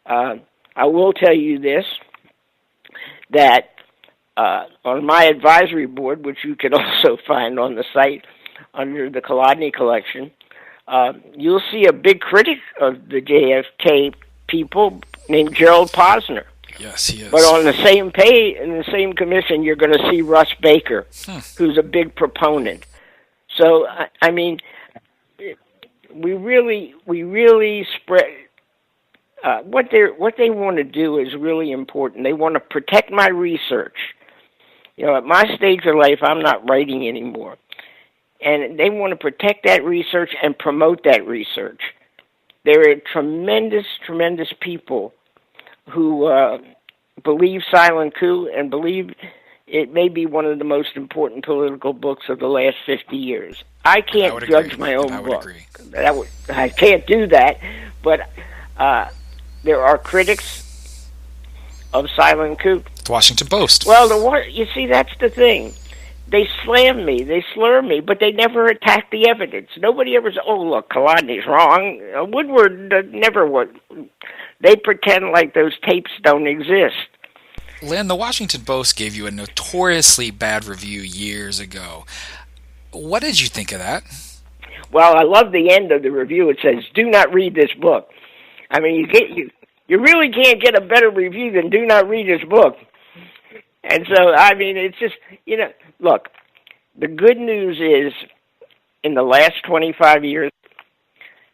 I will tell you this, that on my advisory board, which you can also find on the site under the Kolodny collection, you'll see a big critic of the JFK people named Gerald Posner. Yes, he is. But on the same page, in the same commission, you're going to see Russ Baker, who's a big proponent. So, I mean, we really spread. What they want to do is really important. They want to protect my research. At my stage of life, I'm not writing anymore. And they want to protect that research and promote that research. There are tremendous, tremendous people who believe Silent Coup and believe it may be one of the most important political books of the last 50 years. I can't judge my own book. I can't do that, but there are critics of Silent Coup. The Washington Post. Well, you see, that's the thing. They slam me, they slur me, but they never attack the evidence. Nobody ever says, "Oh, look, Kolodny's wrong." Woodward never would. They pretend like those tapes don't exist. Lynn, the Washington Post gave you a notoriously bad review years ago. What did you think of that? Well, I love the end of the review. It says, "Do not read this book." I mean, you really can't get a better review than "Do not read this book." And so, I mean, it's just, look, the good news is in the last 25 years,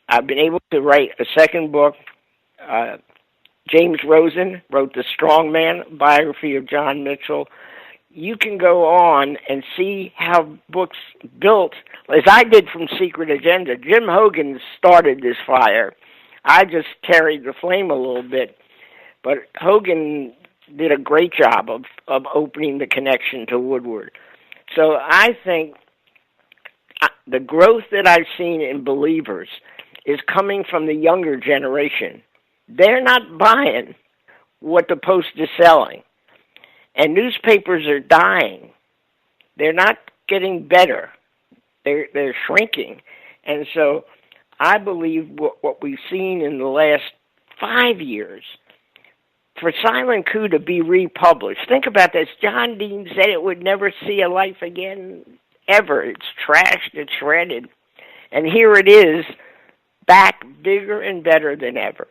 I've been able to write a second book. James Rosen wrote the Strongman biography of John Mitchell. You can go on and see how books built, as I did from Secret Agenda. Jim Hogan started this fire. I just carried the flame a little bit. But Hogan did a great job of opening the connection to Woodward. So I think the growth that I've seen in believers is coming from the younger generation. They're not buying what the Post is selling. And newspapers are dying. They're not getting better. They're shrinking. And so I believe what we've seen in the last 5 years, for Silent Coup to be republished, think about this. John Dean said it would never see a life again, ever. It's trashed, it's shredded. And here it is, back bigger and better than ever.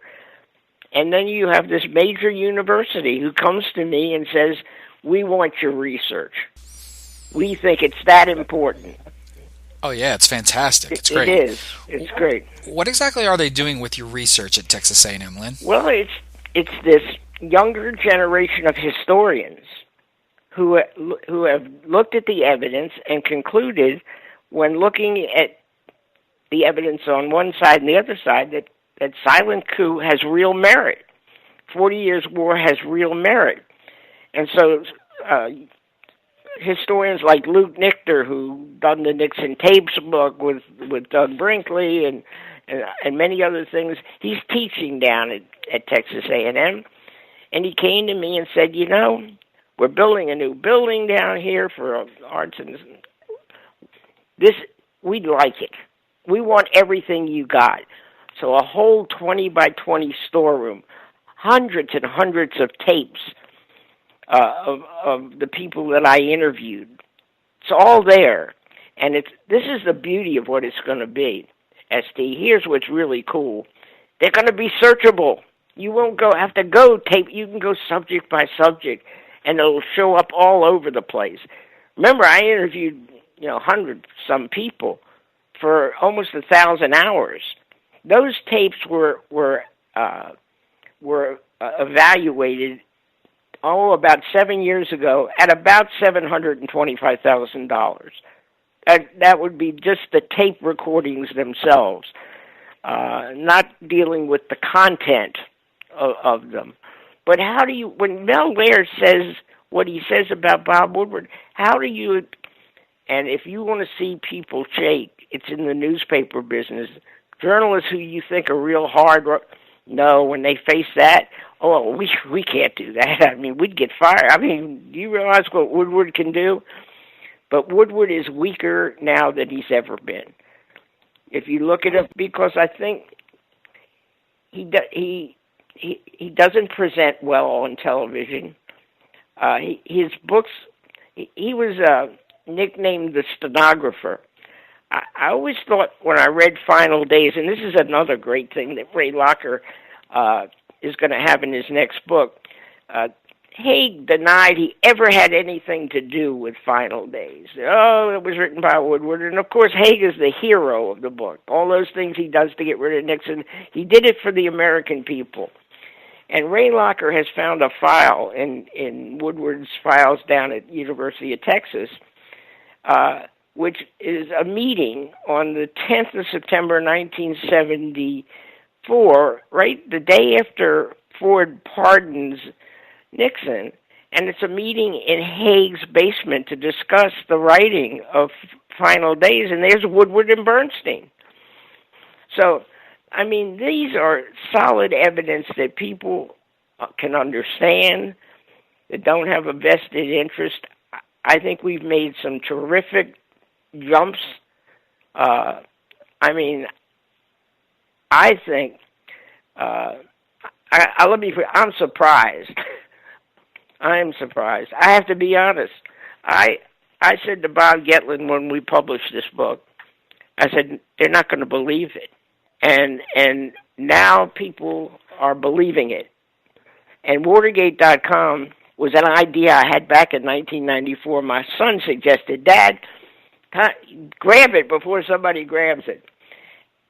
And then you have this major university who comes to me and says, "We want your research. We think it's that important." Oh, yeah, it's fantastic. It's great. It is. It's great. What exactly are they doing with your research at Texas A&M, Lynn? Well, it's this younger generation of historians who have looked at the evidence and concluded, when looking at the evidence on one side and the other side, that Silent Coup has real merit. 40 Years' War has real merit. And so historians like Luke Nichter, who done the Nixon tapes book with Doug Brinkley and many other things, he's teaching down at Texas A&M. And he came to me and said, we're building a new building down here for arts, and we'd like it. We want everything you got. So a whole 20 by 20 storeroom, hundreds and hundreds of tapes of the people that I interviewed. It's all there. And this is the beauty of what it's going to be. SD, here's what's really cool. They're going to be searchable. You won't have to go tape. You can go subject by subject, and it'll show up all over the place. Remember, I interviewed 100-some people for almost 1,000 hours. Those tapes were evaluated about 7 years ago at about $725,000. That would be just the tape recordings themselves, not dealing with the content of them. But when Mel Laird says what he says about Bob Woodward, and if you want to see people shake, it's in the newspaper business. Journalists who you think are real hard, when they face that, we can't do that. I mean, we'd get fired. I mean, do you realize what Woodward can do? But Woodward is weaker now than he's ever been. If you look at it, because I think he doesn't present well on television. His books, he was nicknamed the stenographer. I always thought when I read Final Days, and this is another great thing that Ray Locker is going to have in his next book, Haig denied he ever had anything to do with Final Days. It was written by Woodward. And, of course, Haig is the hero of the book. All those things he does to get rid of Nixon, he did it for the American people. And Ray Locker has found a file in Woodward's files down at University of Texas, which is a meeting on the 10th of September, 1974, right the day after Ford pardons Nixon, and it's a meeting in Haig's basement to discuss the writing of Final Days, and there's Woodward and Bernstein. So, I mean, these are solid evidence that people can understand, that don't have a vested interest. I think we've made some terrific jumps. I think, I'm surprised. I am surprised. I have to be honest. I said to Bob Getlin when we published this book, I said, they're not going to believe it. And now people are believing it. And Watergate.com was an idea I had back in 1994. My son suggested, Dad, grab it before somebody grabs it.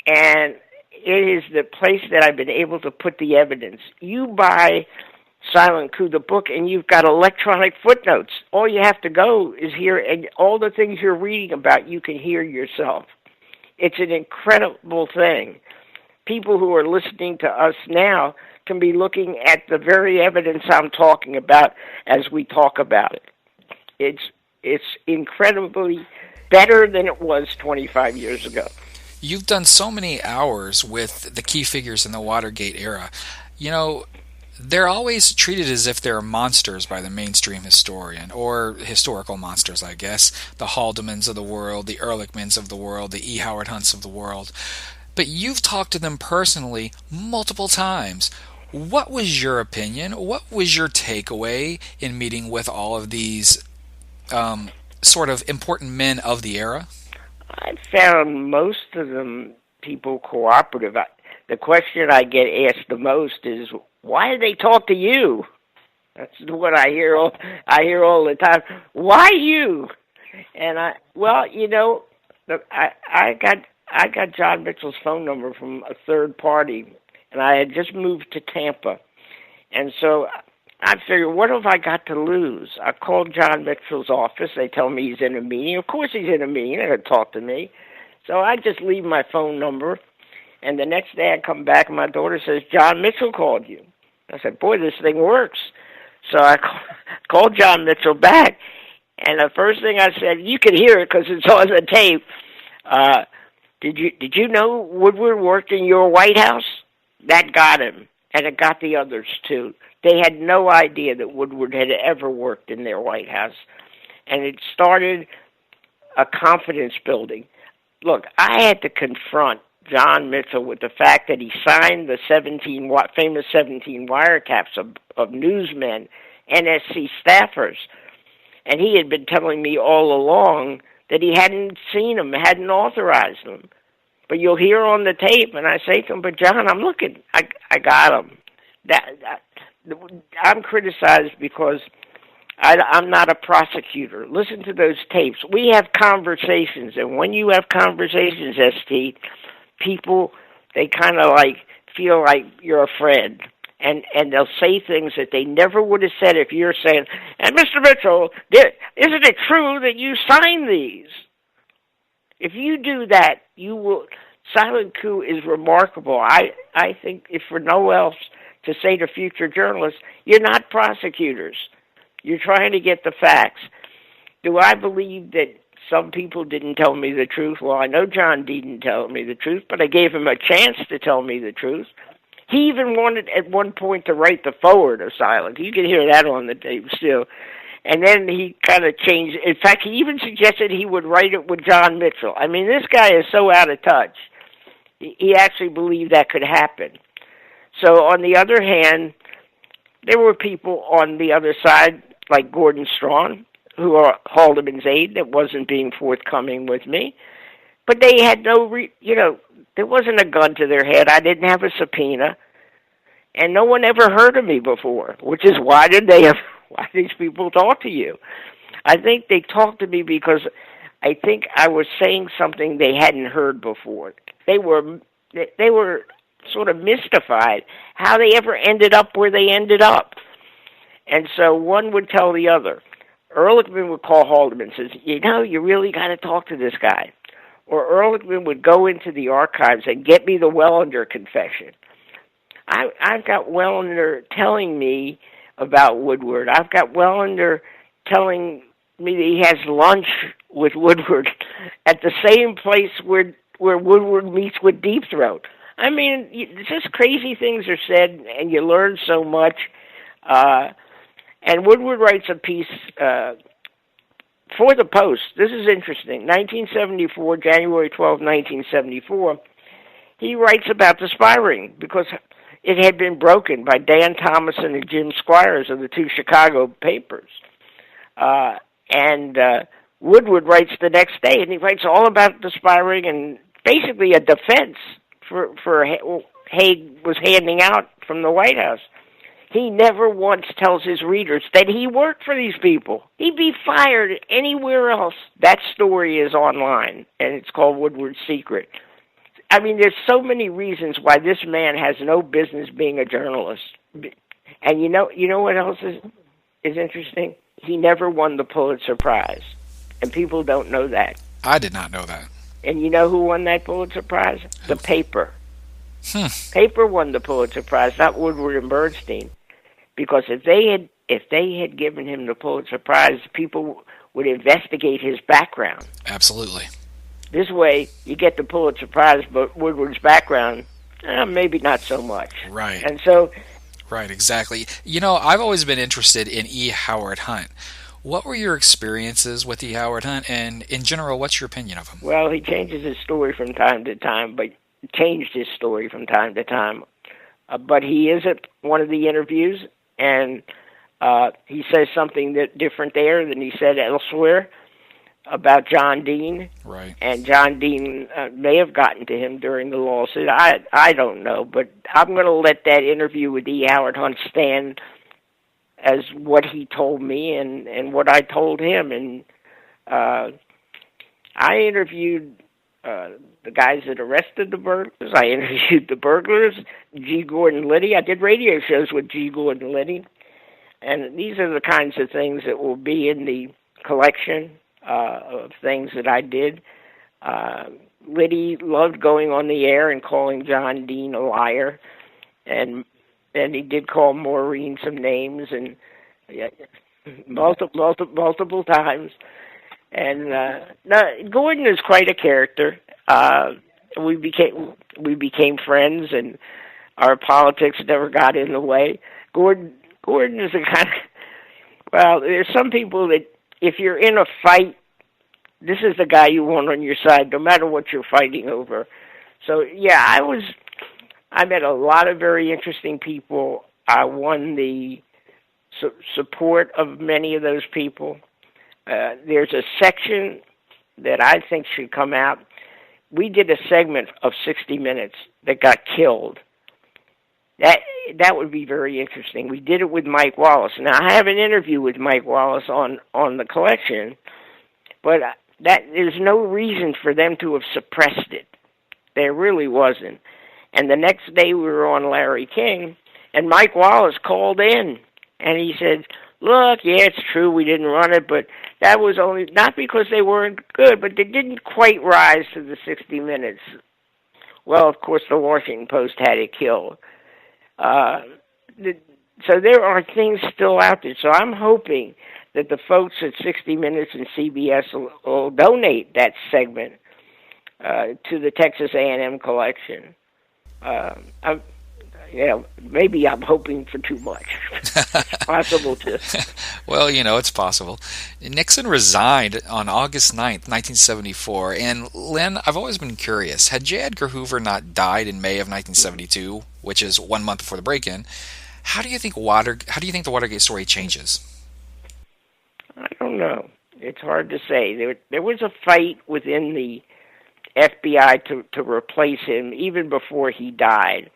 And it is the place that I've been able to put the evidence. You buy Silent Coup, the book, and you've got electronic footnotes. All you have to go is hear, and all the things you're reading about, you can hear yourself. It's an incredible thing. People who are listening to us now can be looking at the very evidence I'm talking about as we talk about it. It's incredibly better than it was 25 years ago. You've done so many hours with the key figures in the Watergate era. You know, they're always treated as if they're monsters by the mainstream historian, or historical monsters, I guess. The Haldeman's of the world, the Ehrlichmans of the world, the E. Howard Hunts of the world. But you've talked to them personally multiple times. What was your opinion? What was your takeaway in meeting with all of these sort of important men of the era? I found most of them people cooperative. The question I get asked the most is, why did they talk to you? That's what I hear all the time. Why you? And I got John Mitchell's phone number from a third party, and I had just moved to Tampa. And so I figured, what have I got to lose? I called John Mitchell's office. They tell me he's in a meeting. Of course he's in a meeting. They're going to talk to me. So I just leave my phone number. And the next day I come back and my daughter says, John Mitchell called you. I said, boy, this thing works. So I called John Mitchell back. And the first thing I said, you can hear it because it's on the tape. Did you know Woodward worked in your White House? That got him. And it got the others too. They had no idea that Woodward had ever worked in their White House. And it started a confidence building. Look, I had to confront John Mitchell with the fact that he signed the famous 17 wiretaps of newsmen, NSC staffers. And he had been telling me all along that he hadn't seen them, hadn't authorized them. But you'll hear on the tape, and I say to him, but John, I'm looking. I got them. I'm criticized because I'm not a prosecutor. Listen to those tapes. We have conversations, and when you have conversations, ST, people, they kind of feel like you're a friend. And they'll say things that they never would have said if you're saying, and Mr. Mitchell, isn't it true that you signed these? If you do that, you will. Silent Coup is remarkable. I think, if for no else, to say to future journalists, you're not prosecutors. You're trying to get the facts. Do I believe that some people didn't tell me the truth? Well, I know John didn't tell me the truth, but I gave him a chance to tell me the truth. He even wanted at one point to write the foreword of Silent. You can hear that on the tape still. And then he kind of changed. In fact, he even suggested he would write it with John Mitchell. I mean, this guy is so out of touch. He actually believed that could happen. So on the other hand, there were people on the other side, like Gordon Strachan, who are Haldeman's aide, that wasn't being forthcoming with me. But they had there wasn't a gun to their head. I didn't have a subpoena. And no one ever heard of me before, which is why these people talk to you? I think they talked to me because I think I was saying something they hadn't heard before. They were sort of mystified how they ever ended up where they ended up. And so one would tell the other. Ehrlichman would call Haldeman and says, you really got to talk to this guy. Or Ehrlichman would go into the archives and get me the Wellender confession. I've got Wellender telling me about Woodward. I've got Wellender telling me that he has lunch with Woodward at the same place where Woodward meets with Deep Throat. I mean, just crazy things are said, and you learn so much. And Woodward writes a piece for the Post. This is interesting. 1974, January 12, 1974, he writes about the spy ring because it had been broken by Dan Thomason and Jim Squires of the two Chicago papers. And Woodward writes the next day, and he writes all about the spy ring and basically a defense for Haig was handing out from the White House. He never once tells his readers that he worked for these people. He'd be fired anywhere else. That story is online, and it's called Woodward's Secret. I mean, there's so many reasons why this man has no business being a journalist. And you know what else is interesting? He never won the Pulitzer Prize, and people don't know that. I did not know that. And you know who won that Pulitzer Prize? The paper. Paper won the Pulitzer Prize, not Woodward and Bernstein. Because if they had given him the Pulitzer Prize, people would investigate his background. Absolutely. This way, you get the Pulitzer Prize, but Woodward's background, maybe not so much. Right. And so... Right, exactly. You know, I've always been interested in E. Howard Hunt. What were your experiences with E. Howard Hunt, and in general, what's your opinion of him? Well, he changes his story from time to time, but But he is at one of the interviews, and he says something different there than he said elsewhere about John Dean. Right. And John Dean may have gotten to him during the lawsuit. I don't know, but I'm going to let that interview with E. Howard Hunt stand as what he told me and what I told him. And I interviewed the guys that arrested the burglars. I interviewed the burglars, G. Gordon Liddy. I did radio shows with G. Gordon Liddy. And these are the kinds of things that will be in the collection of things that I did. Liddy loved going on the air and calling John Dean a liar. And he did call Maureen some names and multiple times. And Gordon is quite a character. We became friends, and our politics never got in the way. Gordon is the kind of, well, there's some people that if you're in a fight, this is the guy you want on your side, no matter what you're fighting over. So yeah, I met a lot of very interesting people. I won the support of many of those people. There's a section that I think should come out. We did a segment of 60 Minutes that got killed. That would be very interesting. We did it with Mike Wallace. Now, I have an interview with Mike Wallace on the collection, but there's no reason for them to have suppressed it. There really wasn't. And the next day we were on Larry King, and Mike Wallace called in, and he said, look, yeah, it's true, we didn't run it, but that was only, not because they weren't good, but they didn't quite rise to the 60 Minutes. Well, of course, the Washington Post had it killed. So there are things still out there. So I'm hoping that the folks at 60 Minutes and CBS will donate that segment to the Texas A&M collection. Maybe I'm hoping for too much. It's possible to. Well, it's possible. Nixon resigned on August 9th, 1974. And, Lynn, I've always been curious. Had J. Edgar Hoover not died in May of 1972, which is 1 month before the break-in, how do you think the Watergate story changes? I don't know. It's hard to say. There was a fight within the FBI to replace him even before he died.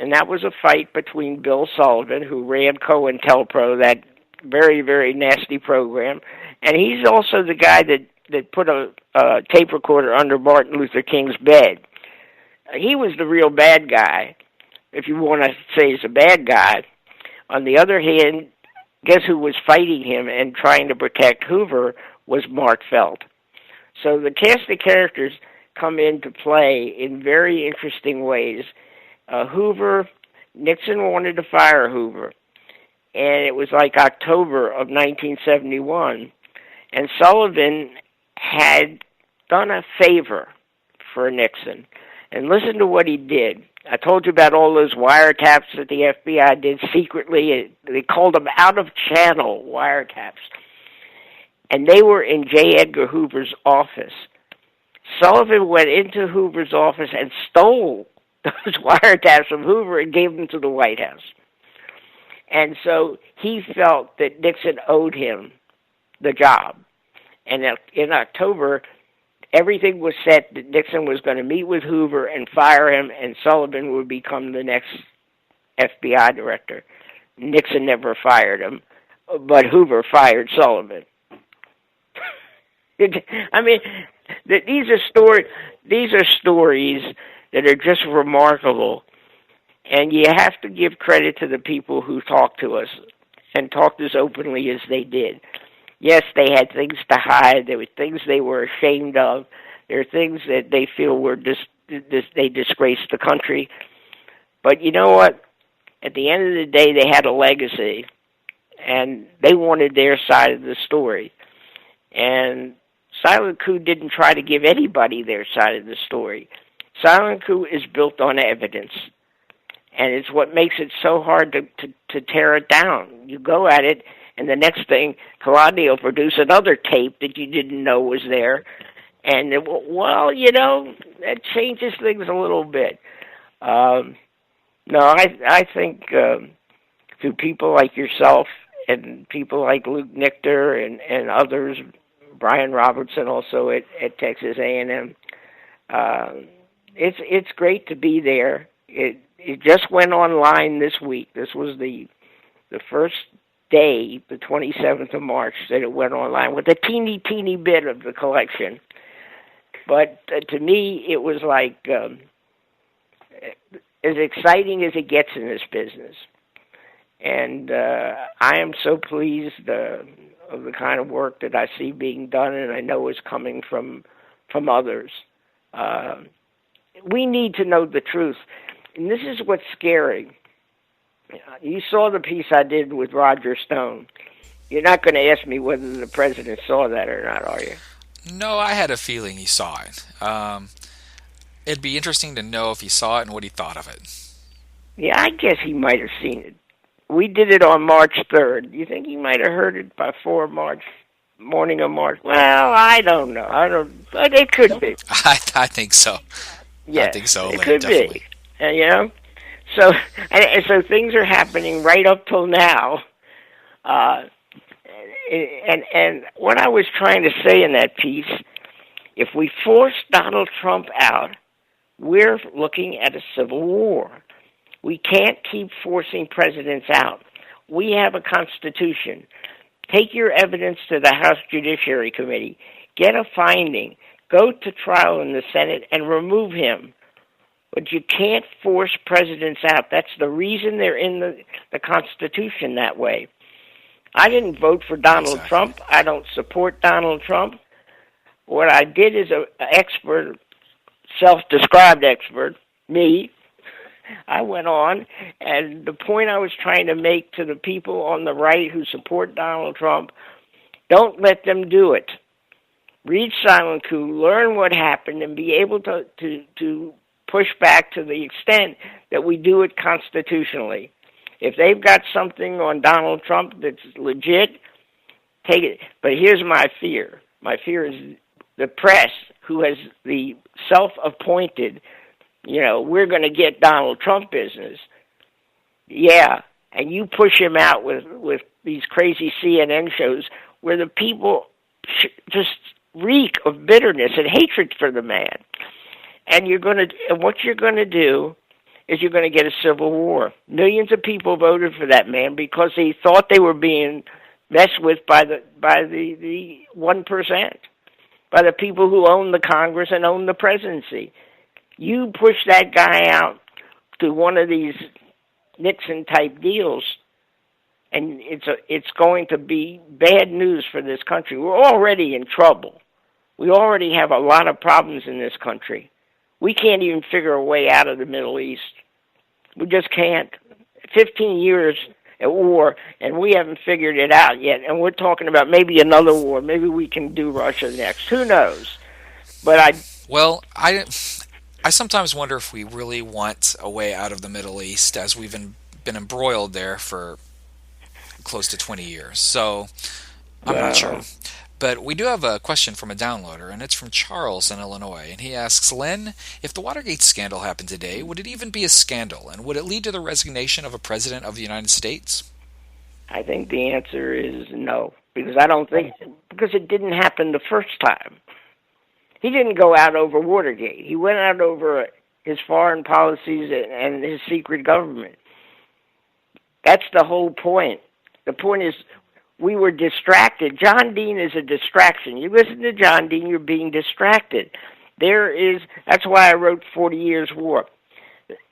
And that was a fight between Bill Sullivan, who ran COINTELPRO, that very, very nasty program. And he's also the guy that put a tape recorder under Martin Luther King's bed. He was the real bad guy, if you want to say he's a bad guy. On the other hand, guess who was fighting him and trying to protect Hoover was Mark Felt. So the cast of characters come into play in very interesting ways. Hoover, Nixon wanted to fire Hoover, and it was like October of 1971, and Sullivan had done a favor for Nixon, And listen to what he did. I told you about all those wiretaps that the FBI did secretly. They called them out-of-channel wiretaps. And they were in J. Edgar Hoover's office. Sullivan went into Hoover's office and stole those wiretaps from Hoover and gave them to the White House. And so he felt that Nixon owed him the job. And in October, everything was set that Nixon was going to meet with Hoover and fire him, and Sullivan would become the next FBI director. Nixon never fired him, but Hoover fired Sullivan. I mean, these are stories that are just remarkable, and you have to give credit to the people who talked to us and talked as openly as they did. Yes, they had things to hide. There were things they were ashamed of. There are things that they feel were they disgraced the country. But you know what? At the end of the day, they had a legacy, and they wanted their side of the story. And Silent Coup didn't try to give anybody their side of the story. Silent Coup is built on evidence, and it's what makes it so hard to tear it down. You go at it, and the next thing, Claudio will produce another tape that you didn't know was there. And, well, you know, that changes things a little bit. No, I think through people like yourself and people like Luke Nichter and others, Brian Robertson also at Texas A&M, it's great to be there. It just went online this week. This was the first day, the 27th of March, that it went online with a teeny bit of the collection. But to me, it was like as exciting as it gets in this business. And I am so pleased of the kind of work that I see being done, and I know is coming from others. We need to know the truth. And this is what's scary. You saw the piece I did with Roger Stone. You're not going to ask me whether the president saw that or not, are you? No, I had a feeling he saw it. It'd be interesting to know if he saw it and what he thought of it. Yeah, I guess he might have seen it. We did it on March 3rd. You think he might have heard it before morning of March? Well, I don't know. But it could be. I think so. Yeah, I think so. It could definitely be. You know? So things are happening right up till now. And what I was trying to say in that piece, if we force Donald Trump out, we're looking at a civil war. We can't keep forcing presidents out. We have a constitution. Take your evidence to the House Judiciary Committee. Get a finding. Go to trial in the Senate and remove him. But you can't force presidents out. That's the reason they're in the Constitution that way. I didn't vote for Donald Trump. I don't support Donald Trump. What I did is an expert, self-described expert, me, I went on, and the point I was trying to make to the people on the right who support Donald Trump, don't let them do it. Read Silent Coup, learn what happened, and be able to push back to the extent that we do it constitutionally. If they've got something on Donald Trump that's legit, take it. But here's my fear. My fear is the press, who has the self-appointed, we're going to get Donald Trump business. Yeah, and you push him out with these crazy CNN shows where the people just reek of bitterness and hatred for the man. And what you're going to do is you're going to get a civil war. Millions of people voted for that man because they thought they were being messed with by the 1%, by the people who own the Congress and own the presidency. You push that guy out to one of these Nixon type deals, and it's going to be bad news for this country. We're already in trouble. We already have a lot of problems in this country. We can't even figure a way out of the Middle East. We just can't. 15 years at war, and we haven't figured it out yet. And we're talking about maybe another war. Maybe we can do Russia next. Who knows? But I sometimes wonder if we really want a way out of the Middle East, as we've been embroiled there for close to 20 years. So I'm not sure. But we do have a question from a downloader, and it's from Charles in Illinois. And he asks, Lynn, if the Watergate scandal happened today, would it even be a scandal? And would it lead to the resignation of a president of the United States? I think the answer is no, because because it didn't happen the first time. He didn't go out over Watergate. He went out over his foreign policies and his secret government. That's the whole point. The point is, we were distracted. John Dean is a distraction. You listen to John Dean, you're being distracted. That's why I wrote 40 Years' War.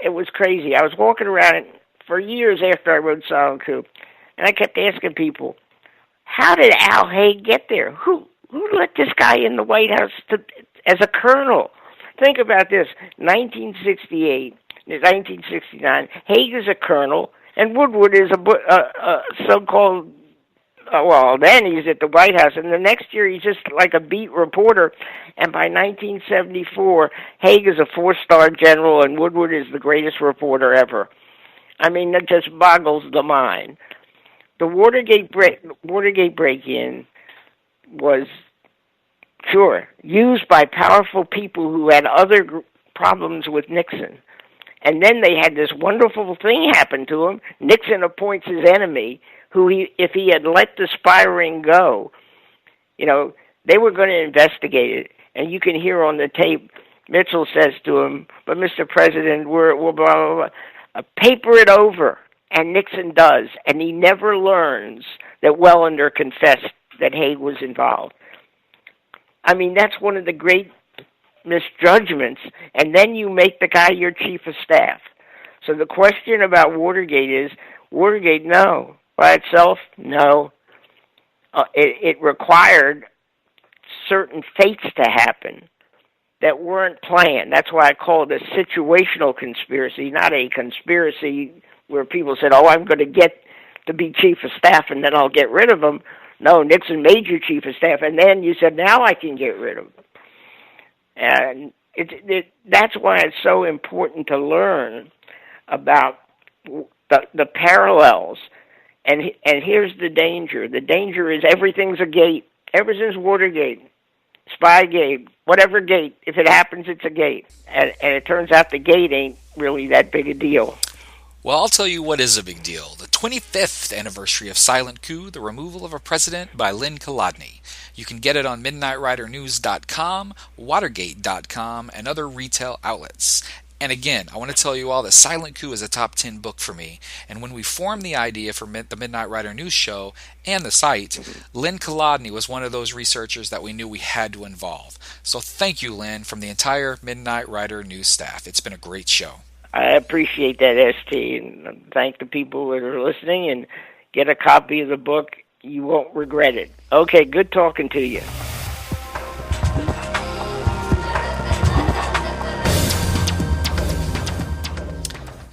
It was crazy. I was walking around for years after I wrote Silent Coup, and I kept asking people, how did Al Haig get there? Who let this guy in the White House as a colonel? Think about this. 1968, 1969, Haig is a colonel, and Woodward is a so-called, then he's at the White House, and the next year he's just like a beat reporter, and by 1974, Haig is a 4-star general, and Woodward is the greatest reporter ever. I mean, that just boggles the mind. The Watergate break-in was, sure, used by powerful people who had other problems with Nixon. And then they had this wonderful thing happen to him. Nixon appoints his enemy, who, if he had let the spy ring go, they were going to investigate it. And you can hear on the tape, Mitchell says to him, but Mr. President, we're blah, blah, blah. Paper it over. And Nixon does. And he never learns that Wellender confessed that Haig was involved. I mean, that's one of the great misjudgments. And then you make the guy your chief of staff. So the question about Watergate is, Watergate, no. By itself, no. It required certain fates to happen that weren't planned. That's why I call it a situational conspiracy, not a conspiracy where people said, I'm going to get to be chief of staff and then I'll get rid of him. No, Nixon made you chief of staff, and then you said, now I can get rid of him. And that's why it's so important to learn about the parallels. And here's the danger. The danger is everything's a gate. Ever since Watergate, Spygate, whatever gate, if it happens, it's a gate. And it turns out the gate ain't really that big a deal. Well, I'll tell you what is a big deal. The 25th anniversary of Silent Coup, the removal of a president by Lynn Kolodny. You can get it on MidnightRiderNews.com, Watergate.com, and other retail outlets. And again, I want to tell you all that Silent Coup is a top 10 book for me. And when we formed the idea for the Midnight Rider News Show and the site, Lynn Kolodny was one of those researchers that we knew we had to involve. So thank you, Lynn, from the entire Midnight Rider News staff. It's been a great show. I appreciate that, ST, and thank the people that are listening, and get a copy of the book. You won't regret it. Okay, good talking to you.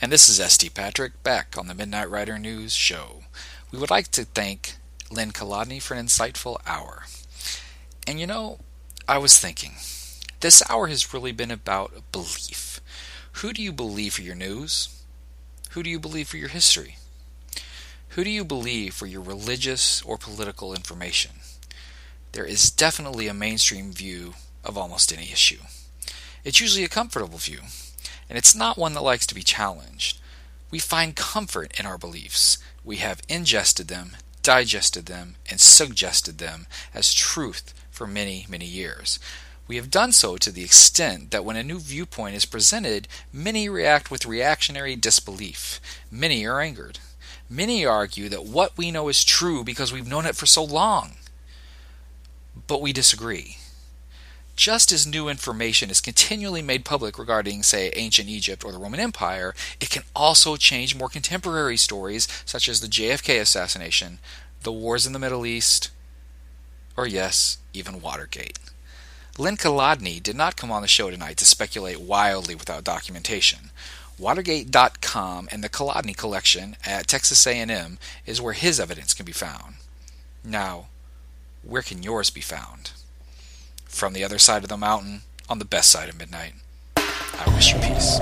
And this is ST Patrick, back on the Midnight Rider News Show. We would like to thank Lynn Kolodny for an insightful hour. And I was thinking, this hour has really been about belief. Who do you believe for your news? Who do you believe for your history? Who do you believe for your religious or political information? There is definitely a mainstream view of almost any issue. It's usually a comfortable view, and it's not one that likes to be challenged. We find comfort in our beliefs. We have ingested them, digested them, and suggested them as truth for many, many years. We have done so to the extent that when a new viewpoint is presented, many react with reactionary disbelief. Many are angered. Many argue that what we know is true because we've known it for so long. But we disagree. Just as new information is continually made public regarding, say, ancient Egypt or the Roman Empire, it can also change more contemporary stories such as the JFK assassination, the wars in the Middle East, or yes, even Watergate. Lynn Kolodny did not come on the show tonight to speculate wildly without documentation. Watergate.com and the Kolodny collection at Texas A&M is where his evidence can be found. Now, where can yours be found? From the other side of the mountain, on the best side of midnight. I wish you peace.